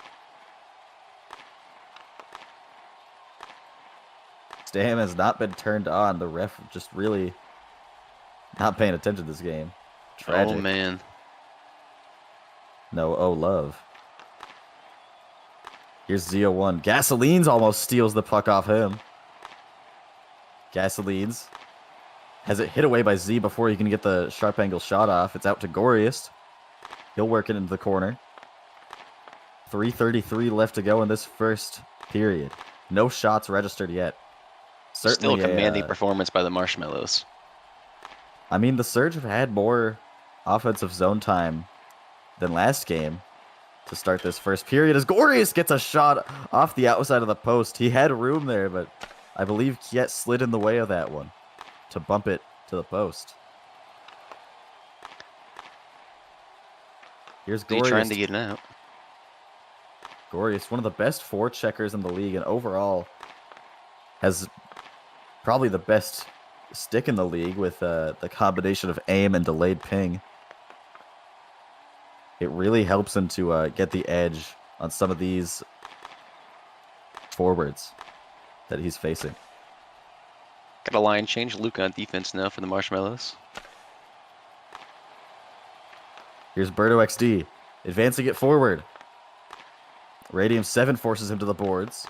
[SPEAKER 2] Stam has not been turned on. The ref just really not paying attention to this game. Tragic.
[SPEAKER 7] Oh, man.
[SPEAKER 2] No ohLuvv. Here's Z01. Gasolines almost steals the puck off him. Gasolines has it hit away by Z before he can get the sharp angle shot off. It's out to Goriest. He'll work it into the corner. 3:33 left to go in this first period. No shots registered yet.
[SPEAKER 7] Still
[SPEAKER 2] Certainly
[SPEAKER 7] a commanding performance by the Marshmallows.
[SPEAKER 2] I mean, the Surge have had more offensive zone time than last game to start this first period as Goriest gets a shot off the outside of the post. He had room there, but I believe Kiet slid in the way of that one to bump it to the post. Here's
[SPEAKER 7] Is he trying
[SPEAKER 2] Goriest.
[SPEAKER 7] to get it out?
[SPEAKER 2] Goriest, one of the best forecheckers in the league, and overall has probably the best stick in the league with the combination of aim and delayed ping. It really helps him to get the edge on some of these forwards that he's facing.
[SPEAKER 7] Got a line change. Luke on defense now for the Marshmallows.
[SPEAKER 2] Here's Berto XD, advancing it forward. Radium 7 forces him to the boards.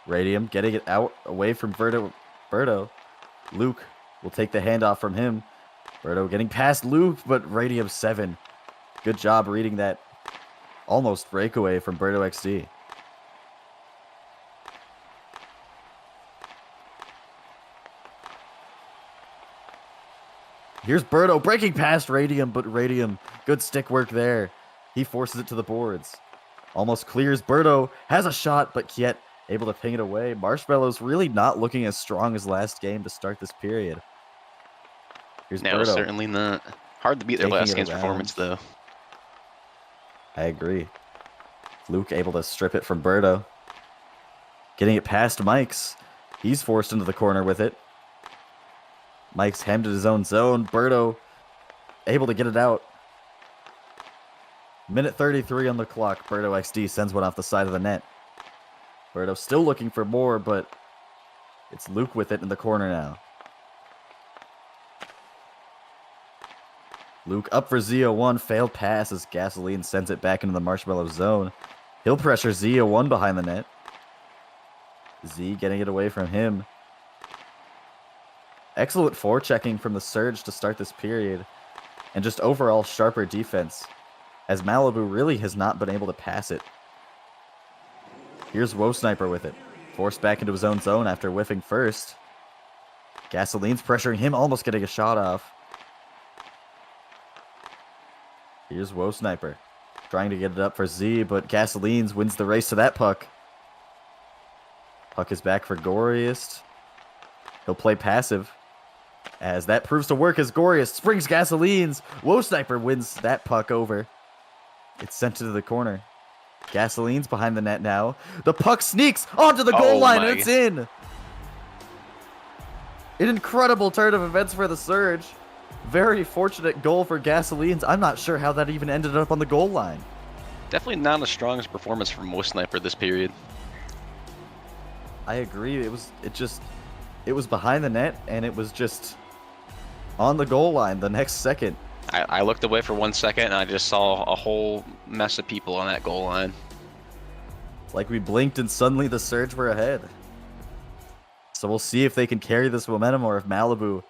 [SPEAKER 2] Radium getting it out away from Berto. Luke will take the handoff from him. Berto getting past Luke, but Radium 7. Good job reading that almost breakaway from Berto XD. Here's Berto breaking past Radium, but Radium, good stick work there. He forces it to the boards. Almost clears. Berto has a shot, but Kiet able to ping it away. Marshmallows really not looking as strong as last game to start this period. Here's
[SPEAKER 7] No,
[SPEAKER 2] Berto.
[SPEAKER 7] certainly not. Hard to beat their
[SPEAKER 2] Taking
[SPEAKER 7] last
[SPEAKER 2] it
[SPEAKER 7] game's
[SPEAKER 2] around.
[SPEAKER 7] performance, though.
[SPEAKER 2] I agree. Luke able to strip it from Berto. Getting it past Mike's. He's forced into the corner with it. Mike's hemmed in his own zone. Berto able to get it out. Minute 33 on the clock. Berto XD sends one off the side of the net. Berto still looking for more, but it's Luke with it in the corner now. Luke up for Z01. Failed pass as Gasoline sends it back into the Marshmallow zone. He'll pressure Z01 behind the net. Z getting it away from him. Excellent forechecking from the Surge to start this period. And just overall sharper defense, as Malibu really has not been able to pass it. Here's WoSniper with it. Forced back into his own zone after whiffing first. Gasoline's pressuring him, almost getting a shot off. Here's WoSniper, trying to get it up for Z, but Gasolines wins the race to that puck. Puck is back for Goriest. He'll play passive, as that proves to work as Goriest springs Gasolines. WoSniper wins that puck over. It's sent to the corner. Gasoline's behind the net now. The puck sneaks onto the goal line, and it's in. An incredible turn of events for the Surge. Very fortunate goal for Gasolines. I'm not sure how that even ended up on the goal line.
[SPEAKER 7] Definitely not the strongest performance from WoSniper this period.
[SPEAKER 2] I agree. It was behind the net, and it was just on the goal line the next second.
[SPEAKER 7] I looked away for 1 second, and I just saw a whole mess of people on that goal line.
[SPEAKER 2] Like we blinked, and suddenly the Surge were ahead. So we'll see if they can carry this momentum, or if Malibu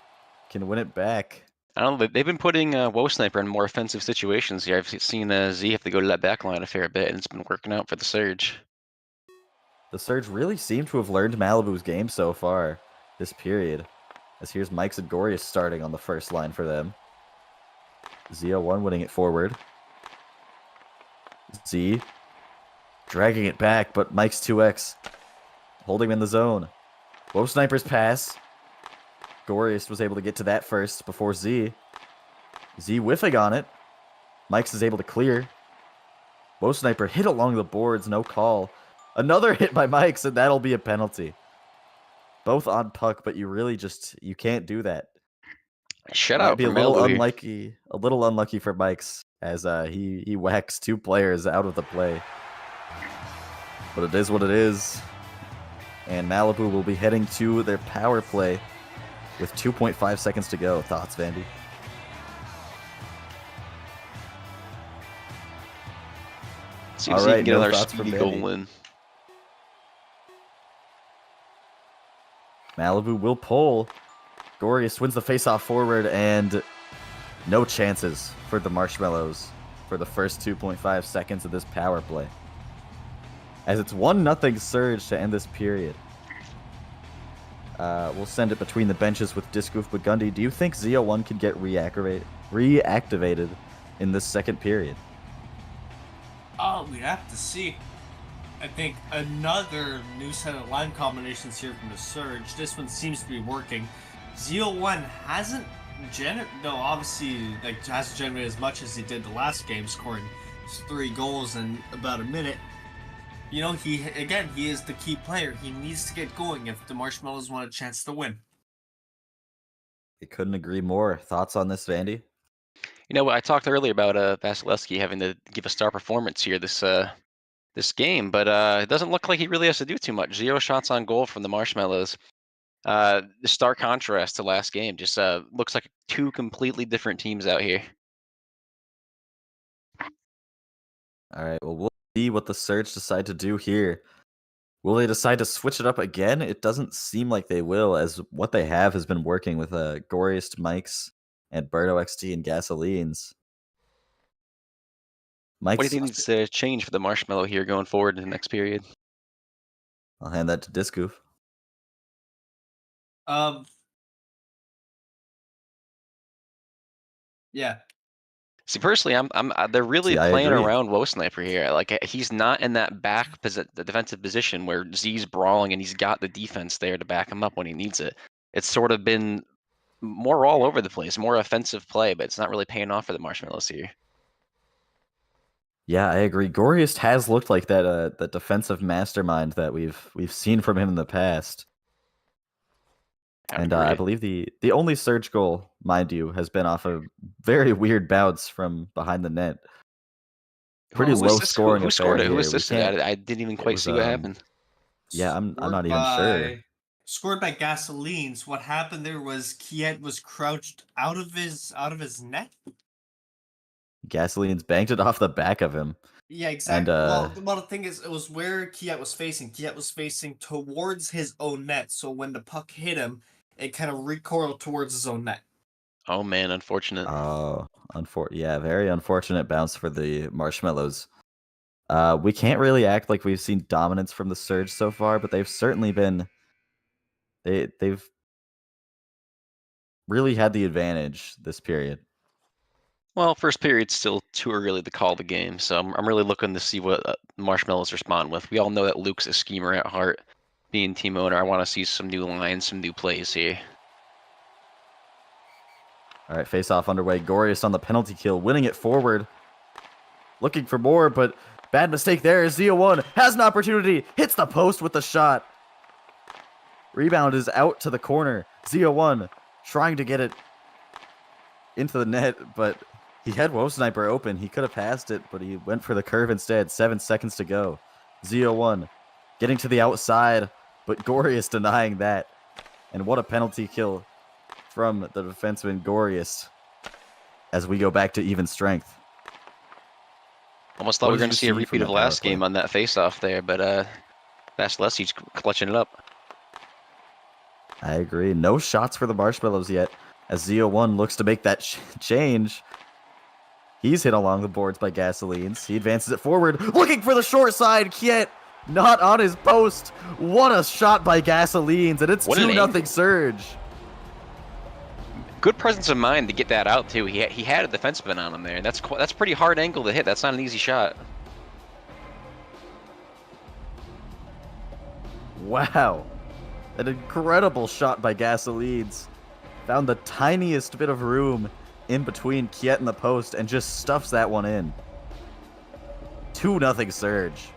[SPEAKER 2] can win it back.
[SPEAKER 7] I don't know. They've been putting WoSniper in more offensive situations here. I've seen Z have to go to that back line a fair bit, and it's been working out for the Surge.
[SPEAKER 2] The Surge really seem to have learned Malibu's game so far this period. As here's Mike's and Gorius starting on the first line for them. Z01 winning it forward. Z dragging it back, but Mike's 2x holding him in the zone. WoSniper's pass. Gorius was able to get to that first before Z. Z whiffing on it. Mike's is able to clear. WoSniper hit along the boards, no call. Another hit by Mike's, and that'll be a penalty. Both on puck, but you can't do that.
[SPEAKER 7] Shut
[SPEAKER 2] Might
[SPEAKER 7] out
[SPEAKER 2] be a
[SPEAKER 7] for
[SPEAKER 2] little
[SPEAKER 7] Malibu.
[SPEAKER 2] unlucky for Mike's, as he whacks two players out of the play. But it is what it is. And Malibu will be heading to their power play with 2.5 seconds to go. Thoughts, Vandy?
[SPEAKER 7] See
[SPEAKER 2] All
[SPEAKER 7] if you
[SPEAKER 2] right,
[SPEAKER 7] can get
[SPEAKER 2] no
[SPEAKER 7] another
[SPEAKER 2] thoughts from
[SPEAKER 7] speedy
[SPEAKER 2] Vandy.
[SPEAKER 7] goal in.
[SPEAKER 2] Malibu will pull. Gorius wins the faceoff forward, and no chances for the Marshmallows for the first 2.5 seconds of this power play. As it's 1-0 Surge to end this period. We'll send it between the benches with Discoof Burgundy. Do you think Z01 can get reactivated in this second period?
[SPEAKER 5] Oh, we have to see. I think another new set of line combinations here from the Surge. This one seems to be working. Z01 hasn't obviously, like, hasn't generated as much as he did the last game, scoring 3 goals in about a minute. You know, he is the key player. He needs to get going if the Marshmallows want a chance to win.
[SPEAKER 2] I couldn't agree more. Thoughts on this, Vandy?
[SPEAKER 7] You know, I talked earlier about Vasilevsky having to give a star performance here this game, but it doesn't look like he really has to do too much. 0 shots on goal from the Marshmallows. The stark contrast to last game. Just looks like 2 completely different teams out here.
[SPEAKER 2] All right, well, we'll see what the Surge decide to do here. Will they decide to switch it up again? It doesn't seem like they will, as what they have has been working with Goriest Mikes and Berto XT and Gasolines.
[SPEAKER 7] What do you
[SPEAKER 2] Mike's,
[SPEAKER 7] think needs to change for the Marshmallow here going forward in the next period?
[SPEAKER 2] I'll hand that to Discoof.
[SPEAKER 5] Yeah.
[SPEAKER 7] See, personally, they're really
[SPEAKER 2] See, I
[SPEAKER 7] playing
[SPEAKER 2] agree.
[SPEAKER 7] around Sniper here. Like, he's not in that the defensive position where Z's brawling and he's got the defense there to back him up when he needs it. It's sort of been more all over the place, more offensive play, but it's not really paying off for the Marshmallows here.
[SPEAKER 2] Yeah, I agree. Goriest has looked like that defensive mastermind that we've seen from him in the past. And I believe the only Surge goal, mind you, has been off a very weird bounce from behind the net. Pretty low scoring.
[SPEAKER 7] Who scored it? Who
[SPEAKER 2] here.
[SPEAKER 7] assisted it? I didn't even quite see what happened.
[SPEAKER 2] Yeah, I'm not even sure.
[SPEAKER 5] Scored by Gasolines. What happened there was Kiet was crouched out of his net.
[SPEAKER 2] Gasolines banked it off the back of him.
[SPEAKER 5] Yeah, exactly.
[SPEAKER 2] And,
[SPEAKER 5] well, the thing is, it was where Kiet was facing. Kiet was facing towards his own net, so when the puck hit him, it kind of recoiled towards his own net.
[SPEAKER 7] Oh man, unfortunate.
[SPEAKER 2] Oh, yeah, very unfortunate bounce for the Marshmallows. We can't really act like we've seen dominance from the Surge so far, but they've certainly been. They've really had the advantage this period.
[SPEAKER 7] Well, first period's still too early to call the game, so I'm really looking to see what Marshmallows respond with. We all know that Luke's a schemer at heart. Being team owner, I want to see some new lines, some new plays here.
[SPEAKER 2] All right, face-off underway. Goriest on the penalty kill, winning it forward. Looking for more, but bad mistake there. Z01 has an opportunity, hits the post with the shot. Rebound is out to the corner. Z01 trying to get it into the net, but he had ohSniper open. He could have passed it, but he went for the curve instead. 7 seconds to go. Z01 getting to the outside, but Goriest denying that. And what a penalty kill from the defenseman Goriest as we go back to even strength.
[SPEAKER 7] Almost thought we were going to see a repeat of last game on that face-off there, but Vasilevsky's clutching it up.
[SPEAKER 2] I agree. No shots for the Marshmallows yet, as Z01 looks to make that change. He's hit along the boards by Gasolines. He advances it forward, looking for the short side. Kiet not on his post. What a shot by Gasolines, and it's 2-0 Surge.
[SPEAKER 7] Good presence of mind to get that out too. He had a defenseman on him there. That's pretty hard angle to hit. That's not an easy shot.
[SPEAKER 2] Wow, an incredible shot by Gasolines. Found the tiniest bit of room in between Kiet and the post and just stuffs that one in. 2-0 Surge.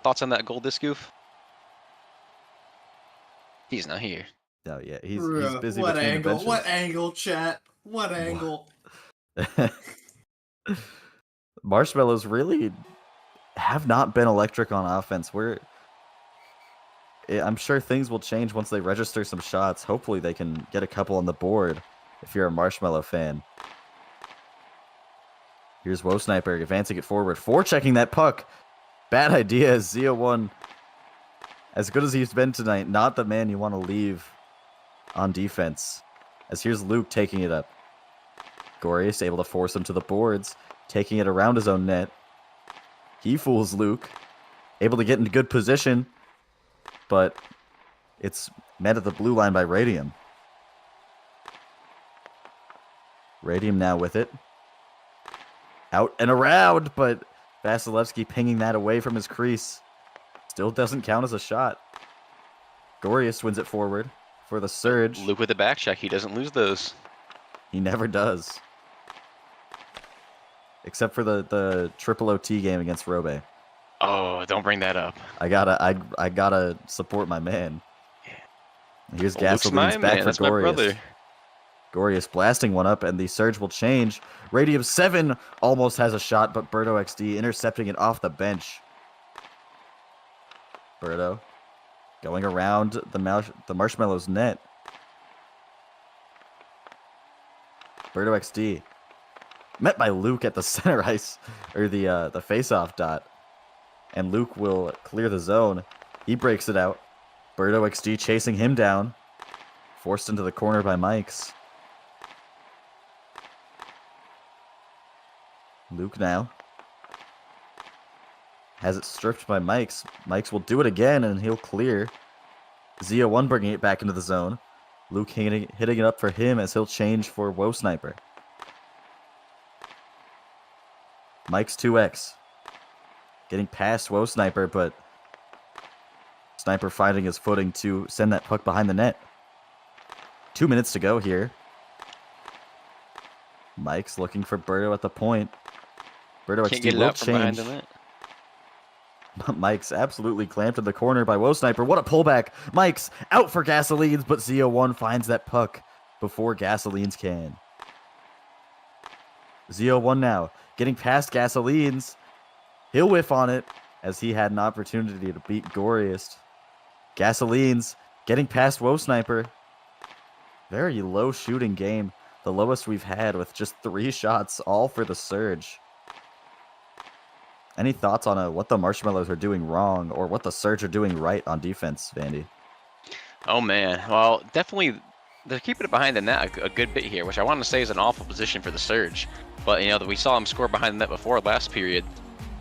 [SPEAKER 7] Thoughts on that goal, Discoof? He's not here.
[SPEAKER 2] Oh yeah, he's busy.
[SPEAKER 5] What
[SPEAKER 2] between
[SPEAKER 5] angle?
[SPEAKER 2] the benches.
[SPEAKER 5] What angle, chat? What angle?
[SPEAKER 2] Marshmallows really have not been electric on offense. I'm sure things will change once they register some shots. Hopefully they can get a couple on the board if you're a Marshmallow fan. Here's ohSniper advancing it forward, forechecking that puck. Bad idea. Z01, as good as he's been tonight, not the man you want to leave on defense. As here's Luke taking it up. Goriest able to force him to the boards, taking it around his own net. He fools Luke, able to get into good position, but it's met at the blue line by Radium. Radium now with it. Out and around, but Vasilevsky pinging that away from his crease. Still doesn't count as a shot. Goriest wins it forward for the Surge.
[SPEAKER 7] Luke with the back check. He doesn't lose those.
[SPEAKER 2] He never does. Except for the triple OT game against Robe.
[SPEAKER 7] Oh, don't bring that up.
[SPEAKER 2] I gotta support my man. Here's
[SPEAKER 7] Well, Luke's
[SPEAKER 2] Gasoline's
[SPEAKER 7] my
[SPEAKER 2] back
[SPEAKER 7] man.
[SPEAKER 2] for
[SPEAKER 7] That's my
[SPEAKER 2] Goriest.
[SPEAKER 7] brother.
[SPEAKER 2] Goriest blasting one up, and the surge will change. Radium 7 almost has a shot, but Birdo XD intercepting it off the bench. Birdo going around the Marshmallows net. Birdo XD met by Luke at the center ice, or the face-off dot. And Luke will clear the zone. He breaks it out. Birdo XD chasing him down. Forced into the corner by Mikes. Luke now has it stripped by Mikes. Mikes will do it again, and he'll clear. Zia1 bringing it back into the zone. Luke hitting it up for him as he'll change for ohLuvv. Mike's 2x. Getting past ohLuvv, but Sniper finding his footing to send that puck behind the net. 2 minutes to go here. Mike's looking for Birdo at the point. Birdo
[SPEAKER 7] Can't
[SPEAKER 2] XD
[SPEAKER 7] get it
[SPEAKER 2] will
[SPEAKER 7] out from behind
[SPEAKER 2] change.
[SPEAKER 7] the net.
[SPEAKER 2] Mike's absolutely clamped in the corner by ohLuvv. What a pullback. Mike's out for Gasolines, but Zio1 finds that puck before Gasolines can. Zio1 now getting past Gasolines. He'll whiff on it as he had an opportunity to beat Goriest. Gasolines getting past ohLuvv. Very low shooting game. The lowest we've had with just 3 shots, all for the Surge. Any thoughts on what the Marshmallows are doing wrong or what the Surge are doing right on defense, Vandy?
[SPEAKER 7] Oh, man. Well, definitely they're keeping it behind the net a good bit here, which I want to say is an awful position for the Surge. But, we saw him score behind the net before last period.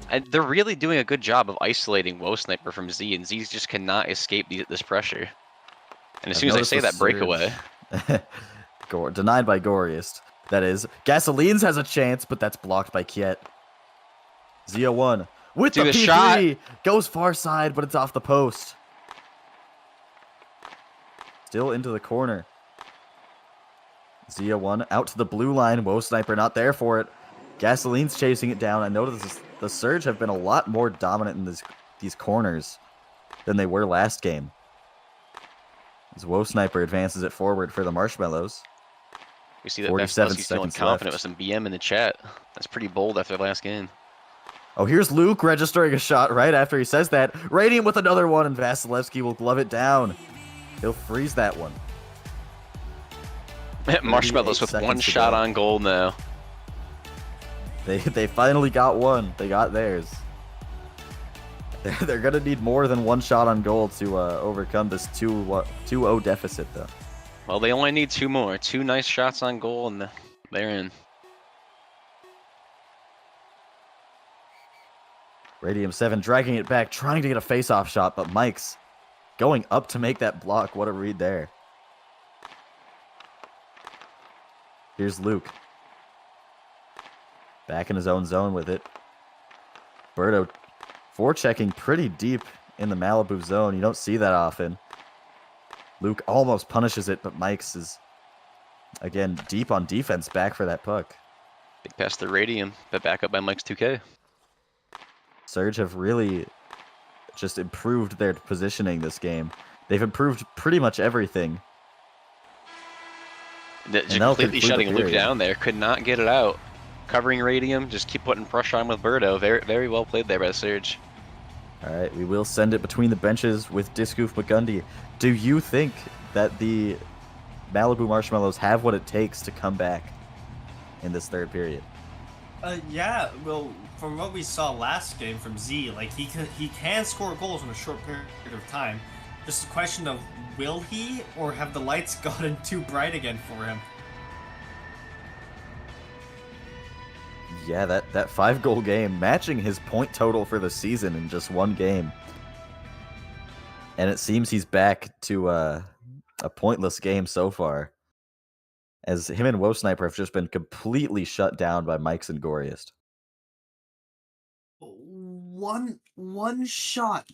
[SPEAKER 7] And they're really doing a good job of isolating ohLuvv from Z, and Z just cannot escape this pressure. And as soon as I say that breakaway...
[SPEAKER 2] Denied by Goriest. That is. Gasolines has a chance, but that's blocked by Kiet. Zia1 with the P3.
[SPEAKER 7] Shot.
[SPEAKER 2] Goes far side, but it's off the post. Still into the corner. Zia1 out to the blue line. ohLuvv not there for it. Gasoline's chasing it down. I noticed the Surge have been a lot more dominant in these corners than they were last game. As ohLuvv advances it forward for the Marshmallows.
[SPEAKER 7] We see that
[SPEAKER 2] 47
[SPEAKER 7] Best feeling
[SPEAKER 2] seconds
[SPEAKER 7] confident
[SPEAKER 2] left.
[SPEAKER 7] with some BM in the chat. That's pretty bold after last game.
[SPEAKER 2] Oh, here's Luke registering a shot right after he says that. Radiant with another one, and Vasilevsky will glove it down. He'll freeze that one.
[SPEAKER 7] Marshmallows with 1 shot on goal now.
[SPEAKER 2] They finally got one. They got theirs. They're going to need more than 1 shot on goal to overcome this 2-0 deficit, though.
[SPEAKER 7] Well, they only need 2 more. 2 nice shots on goal, and they're in.
[SPEAKER 2] Radium 7 dragging it back, trying to get a face-off shot, but Mike's going up to make that block. What a read there. Here's Luke. Back in his own zone with it. Birdo forechecking pretty deep in the Malibu zone. You don't see that often. Luke almost punishes it, but Mike's is, again, deep on defense back for that puck.
[SPEAKER 7] Big pass to Radium, but back up by Mike's 2K.
[SPEAKER 2] Surge have really just improved their positioning this game. They've improved pretty much everything.
[SPEAKER 7] Just completely shutting Luke down there. Could not get it out. Covering Radium, just keep putting pressure on with Birdo. Very, very well played there by the Surge.
[SPEAKER 2] All right, we will send it between the benches with Discoof McGundy. Do you think that the Malibu Marshmallows have what it takes to come back in this third period?
[SPEAKER 5] Yeah, well, from what we saw last game from Z, like he can score goals in a short period of time. Just a question of will he, or have the lights gotten too bright again for him?
[SPEAKER 2] Yeah, that 5-goal game, matching his point total for the season in just 1 game. And it seems he's back to a pointless game so far, as him and ohLuvv have just been completely shut down by Mikes and Goriest.
[SPEAKER 5] One shot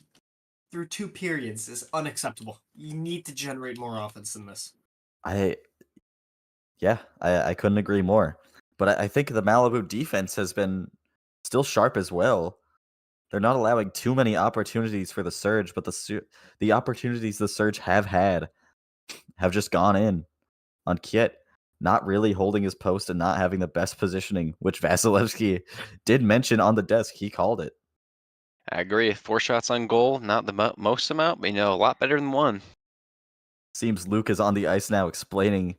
[SPEAKER 5] through 2 periods is unacceptable. You need to generate more offense than this.
[SPEAKER 2] Yeah, I couldn't agree more. But I think the Malibu defense has been still sharp as well. They're not allowing too many opportunities for the Surge, but the opportunities the Surge have had have just gone in on Kiet not really holding his post and not having the best positioning, which Vasilevsky did mention on the desk. He called it.
[SPEAKER 7] I agree. 4 shots on goal, not the most amount, but a lot better than 1.
[SPEAKER 2] Seems Luke is on the ice now explaining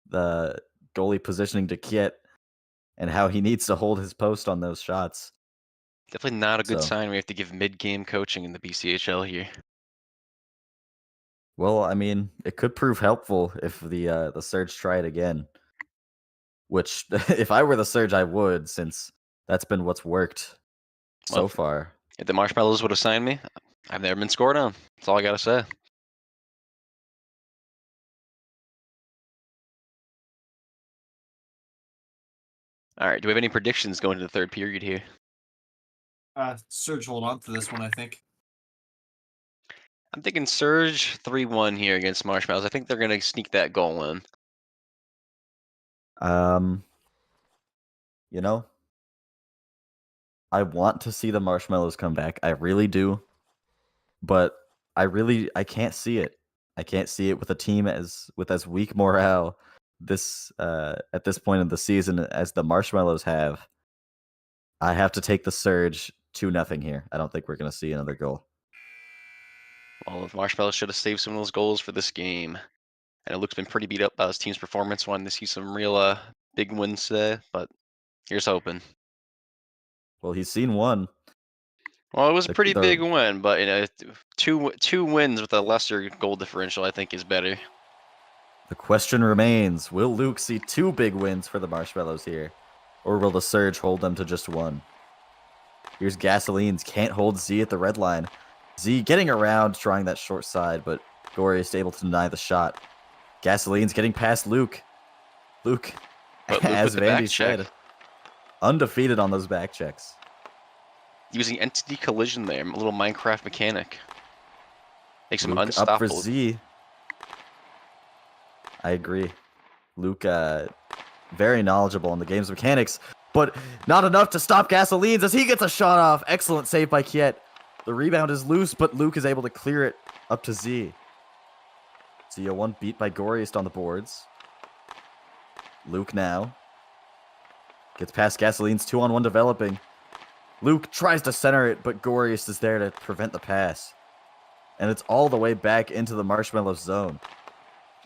[SPEAKER 2] the goalie positioning to Kiet and how he needs to hold his post on those shots.
[SPEAKER 7] Definitely not a good sign. We have to give mid-game coaching in the BCHL here.
[SPEAKER 2] Well, I mean, it could prove helpful if the Surge try it again. Which, if I were the Surge, I would, since that's been what's worked so far.
[SPEAKER 7] If the Marshmallows would have signed me, I've never been scored on. That's all I gotta say. All right, do we have any predictions going into the third period here?
[SPEAKER 5] Surge hold on to this one, I think.
[SPEAKER 7] I'm thinking Surge 3-1 here against Marshmallows. I think they're gonna sneak that goal in.
[SPEAKER 2] You know, I want to see the Marshmallows come back. I really do. But I can't see it. I can't see it with a team with as weak morale at this point in the season as the Marshmallows have. I have to take the Surge 2-0 here. I don't think we're going to see another goal.
[SPEAKER 7] Well, the Marshmallows should have saved some of those goals for this game. And Luke's been pretty beat up by his team's performance. Wanted to see some real big wins today, but here's hoping.
[SPEAKER 2] Well, he's seen one.
[SPEAKER 7] Well, it was a pretty big win, but two wins with a lesser goal differential, I think, is better.
[SPEAKER 2] The question remains: will Luke see 2 big wins for the Marshmallows here, or will the Surge hold them to just 1? Here's Gasolines, can't hold Z at the red line. Z getting around, trying that short side, but Gory is able to deny the shot. Gasolines getting past Luke. Luke, as Vandy said, undefeated on those back checks.
[SPEAKER 7] Using entity collision there, a little Minecraft mechanic. Makes him
[SPEAKER 2] Luke
[SPEAKER 7] unstoppable.
[SPEAKER 2] Up for Z. I agree. Luke, very knowledgeable on the game's mechanics, but not enough to stop Gasolines as he gets a shot off. Excellent save by Kiet. The rebound is loose, but Luke is able to clear it up to Z. Z01 beat by Goriest on the boards. Luke now gets past Gasolines, 2-on-1 developing. Luke tries to center it, but Goriest is there to prevent the pass. And it's all the way back into the Marshmallows zone.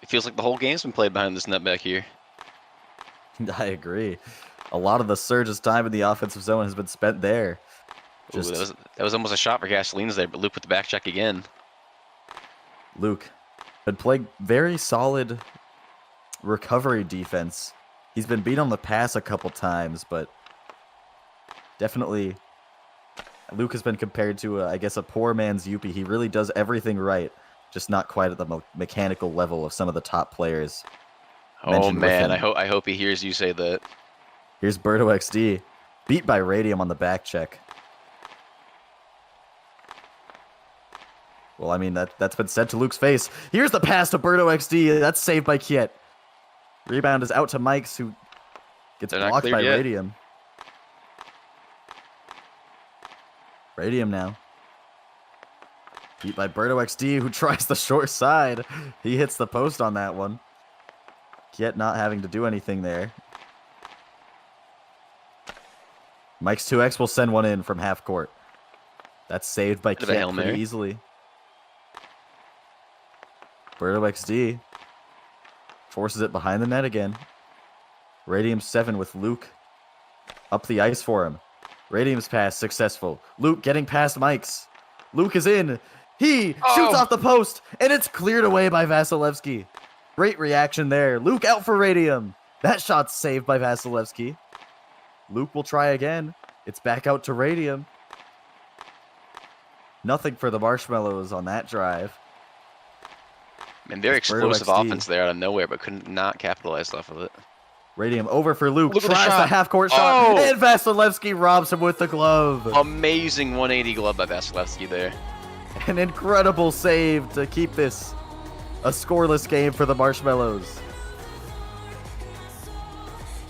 [SPEAKER 7] It feels like the whole game's been played behind this net back here.
[SPEAKER 2] I agree. A lot of the Surge's time in the offensive zone has been spent there.
[SPEAKER 7] Ooh, that was almost a shot for Gasolines there, but Luke with the back check again.
[SPEAKER 2] Luke been playing very solid recovery defense. He's been beat on the pass a couple times, but definitely Luke has been compared to, I guess, a poor man's Youppi. He really does everything right, just not quite at the mechanical level of some of the top players.
[SPEAKER 7] Oh man, I hope he hears you say that.
[SPEAKER 2] Here's Berto XD, beat by Radium on the back check. Well, I mean, that's been said to Luke's face. Here's the pass to Berto XD. That's saved by Kiet. Rebound is out to Mikes, who gets blocked by Radium. Radium now. Beat by Berto XD, who tries the short side. He hits the post on that one. Kiet not having to do anything there. Mike's 2X will send one in from half court. That's saved by Kiet pretty easily. Berto XD forces it behind the net again. Radium 7 with Luke up the ice for him. Radium's pass successful. Luke getting past Mike's. Luke is in. He shoots off the post, and it's cleared away by Vasilevsky. Great reaction there. Luke out for Radium. That shot's saved by Vasilevsky. Luke will try again. It's back out to Radium. Nothing for the Marshmallows on that drive.
[SPEAKER 7] And very explosive offense there out of nowhere, but could not capitalize off of it.
[SPEAKER 2] Radium over for Luke. Tries the half-court shot, and Vasilevsky robs him with the glove.
[SPEAKER 7] Amazing 180 glove by Vasilevsky there.
[SPEAKER 2] An incredible save to keep this a scoreless game for the Marshmallows.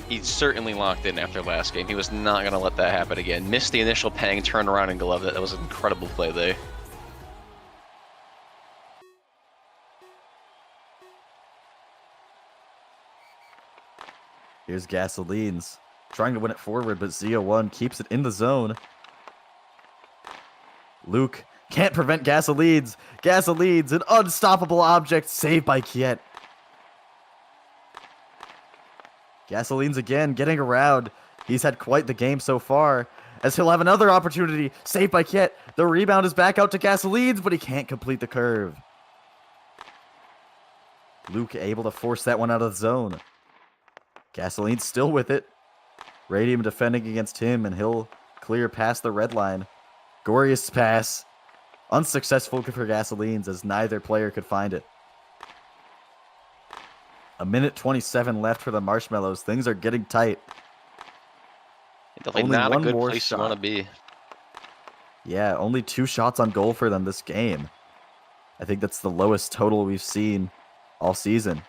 [SPEAKER 7] He's certainly locked in after last game. He was not going to let that happen again. Missed the initial pang, turned around and gloved it. That was an incredible play there.
[SPEAKER 2] Here's Gasolines trying to win it forward, but ZO1 keeps it in the zone. Luke can't prevent Gasolines. Gasolines, an unstoppable object, saved by Kiet. Gasolines again, getting around. He's had quite the game so far, as he'll have another opportunity. Saved by Kiet. The rebound is back out to Gasolines, but he can't complete the curve. Luke able to force that one out of the zone. Gasolines still with it. Radium defending against him, and he'll clear past the red line. Glorious pass. Unsuccessful for Gasolines, as neither player could find it. A minute 27 left for the Marshmallows. Things are getting tight.
[SPEAKER 7] Definitely not a good place you want to be.
[SPEAKER 2] Yeah, only 2 shots on goal for them this game. I think that's the lowest total we've seen all season.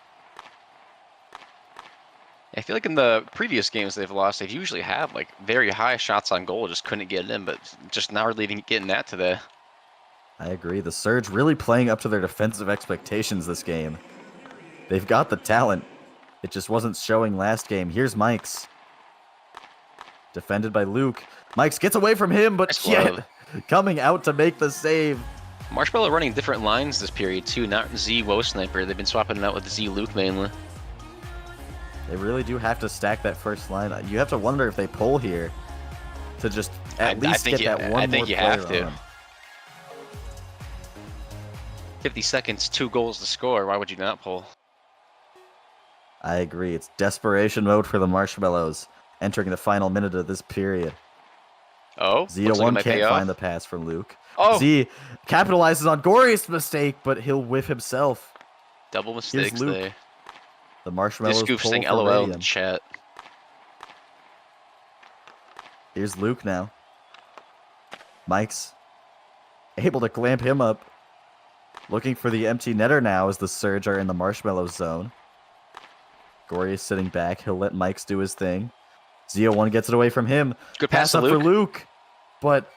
[SPEAKER 7] I feel like in the previous games they've lost, they've usually had like very high shots on goal, just couldn't get it in, but just not really getting that today.
[SPEAKER 2] I agree. The Surge really playing up to their defensive expectations this game. They've got the talent. It just wasn't showing last game. Here's Mike's. Defended by Luke. Mike's gets away from him, but Kiet coming out to make the save.
[SPEAKER 7] Marshmallow running different lines this period too, not Z Woe Sniper. They've been swapping it out with Z Luke mainly.
[SPEAKER 2] They really do have to stack that first line. You have to wonder if they pull here to just at least get that one more player on.
[SPEAKER 7] I think you have to. 50 seconds, 2 goals to score. Why would you not pull?
[SPEAKER 2] I agree. It's desperation mode for the Marshmallows entering the final minute of this period.
[SPEAKER 7] Oh,
[SPEAKER 2] Z1 can't find the pass from Luke.
[SPEAKER 7] Oh.
[SPEAKER 2] Z capitalizes on Gori's mistake, but he'll whiff himself.
[SPEAKER 7] Double mistakes there.
[SPEAKER 2] The Marshmallows
[SPEAKER 7] Discoof
[SPEAKER 2] pull
[SPEAKER 7] saying
[SPEAKER 2] for
[SPEAKER 7] LOL in
[SPEAKER 2] Radium.
[SPEAKER 7] the chat.
[SPEAKER 2] Here's Luke now. Mike's able to clamp him up. Looking for the empty netter now as the Surge are in the Marshmallow zone. Gory is sitting back. He'll let Mike's do his thing. Z01 gets it away from him.
[SPEAKER 7] Good pass
[SPEAKER 2] up
[SPEAKER 7] to Luke.
[SPEAKER 2] for Luke. But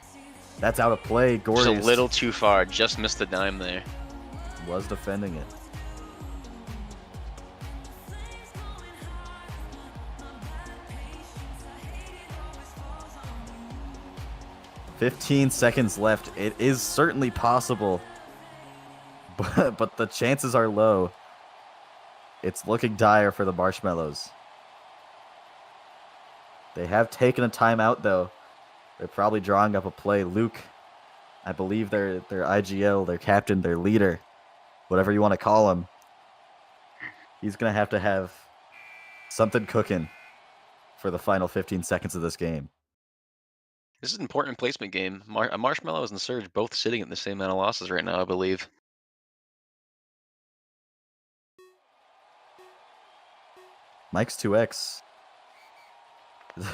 [SPEAKER 2] that's out of play. Gory
[SPEAKER 7] Just a little too far. Just missed the dime there.
[SPEAKER 2] Was defending it. "15 seconds left. It is certainly possible, but the chances are low. It's looking dire for the Marshmallows. They have taken a timeout, though. They're probably drawing up a play. Luke, I believe their IGL, their captain, their leader, whatever you want to call him, he's going to have something cooking for the final 15 seconds of this game.
[SPEAKER 7] This is an important placement game. Marshmallows and Surge both sitting at the same amount of losses right now, I believe.
[SPEAKER 2] Mike's 2X.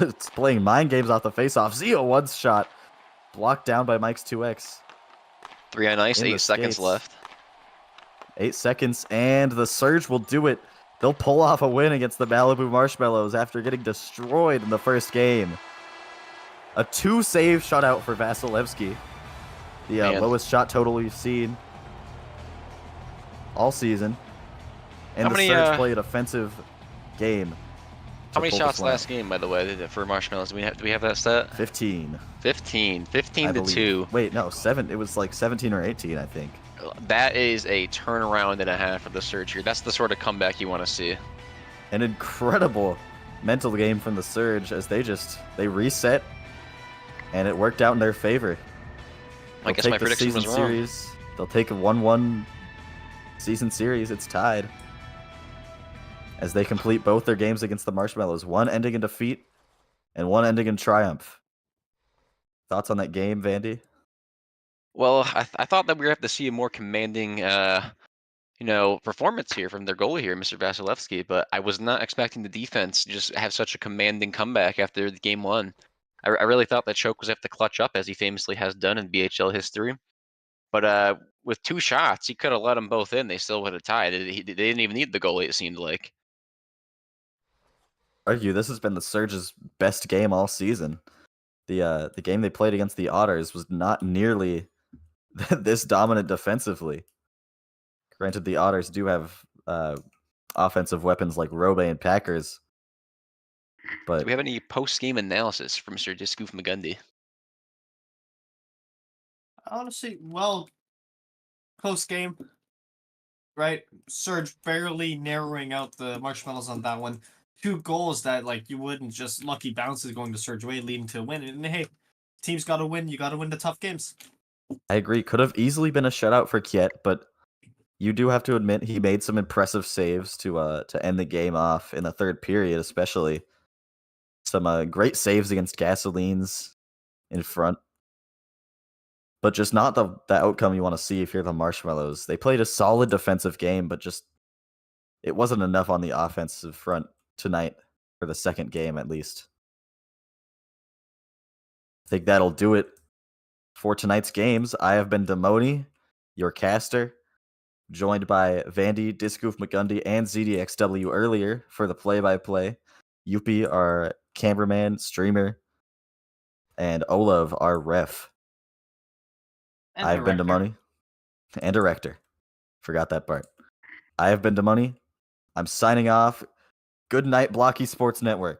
[SPEAKER 2] It's playing mind games off the faceoff. Z01's shot blocked down by Mike's 2X.
[SPEAKER 7] 3 on ice, 8 seconds
[SPEAKER 2] skates.
[SPEAKER 7] left.
[SPEAKER 2] 8 seconds, and the Surge will do it. They'll pull off a win against the Malibu Marshmallows after getting destroyed in the first game. A 2-save shutout for Vasilevsky. The lowest shot total we've seen all season. And
[SPEAKER 7] How
[SPEAKER 2] the
[SPEAKER 7] many,
[SPEAKER 2] Surge played offensive game.
[SPEAKER 7] How many shots last game, by the way, for Marshmallows? Do we have that stat?
[SPEAKER 2] 15.
[SPEAKER 7] 15 to 2.
[SPEAKER 2] Wait, no, 7. It was like 17 or 18, I think.
[SPEAKER 7] That is a turnaround and a half for the Surge here. That's the sort of comeback you want to see.
[SPEAKER 2] An incredible mental game from the Surge as they reset, and it worked out in their favor.
[SPEAKER 7] I guess my prediction was wrong.
[SPEAKER 2] They'll take a 1-1 season series. It's tied as they complete both their games against the Marshmallows, one ending in defeat and one ending in triumph. Thoughts on that game, Vandy?
[SPEAKER 7] Well, I thought that we were going to have to see a more commanding, performance here from their goalie here, Mr. Vasilevsky, but I was not expecting the defense to just have such a commanding comeback after the game 1. I really thought that Choke was going to have to clutch up, as he famously has done in BHL history. But with 2 shots, he could have let them both in. They still would have tied. They didn't even need the goalie, it seemed like.
[SPEAKER 2] argue this has been the Surge's best game all season. The game they played against the Otters was not nearly this dominant defensively. Granted, the Otters do have offensive weapons like Robe and Packers. But
[SPEAKER 7] Do we have any post-game analysis from Mr. Discoof McGundy?
[SPEAKER 5] Honestly, well, close game, right? Surge barely narrowing out the Marshmallows on that one. 2 goals that like you wouldn't just lucky bounces going to Surge away, leading to a win. And hey, team's got to win. You got to win the tough games.
[SPEAKER 2] I agree. Could have easily been a shutout for Kiet, but you do have to admit he made some impressive saves to end the game off in the third period, especially. Some great saves against Gasolines in front. But just not the outcome you want to see if you're the Marshmallows. They played a solid defensive game, but just it wasn't enough on the offensive front tonight, for the second game at least. I think that'll do it for tonight's games. I have been Demoni, your caster, joined by Vandy, Discoof McGundy, and ZDXW earlier for the play-by-play. Youppi, our cameraman, streamer, and ohLuvv, our ref.
[SPEAKER 5] And
[SPEAKER 2] I've been Demoni, and director. Forgot that part. I have been Demoni. I'm signing off. Good night, Blockey Sports Network.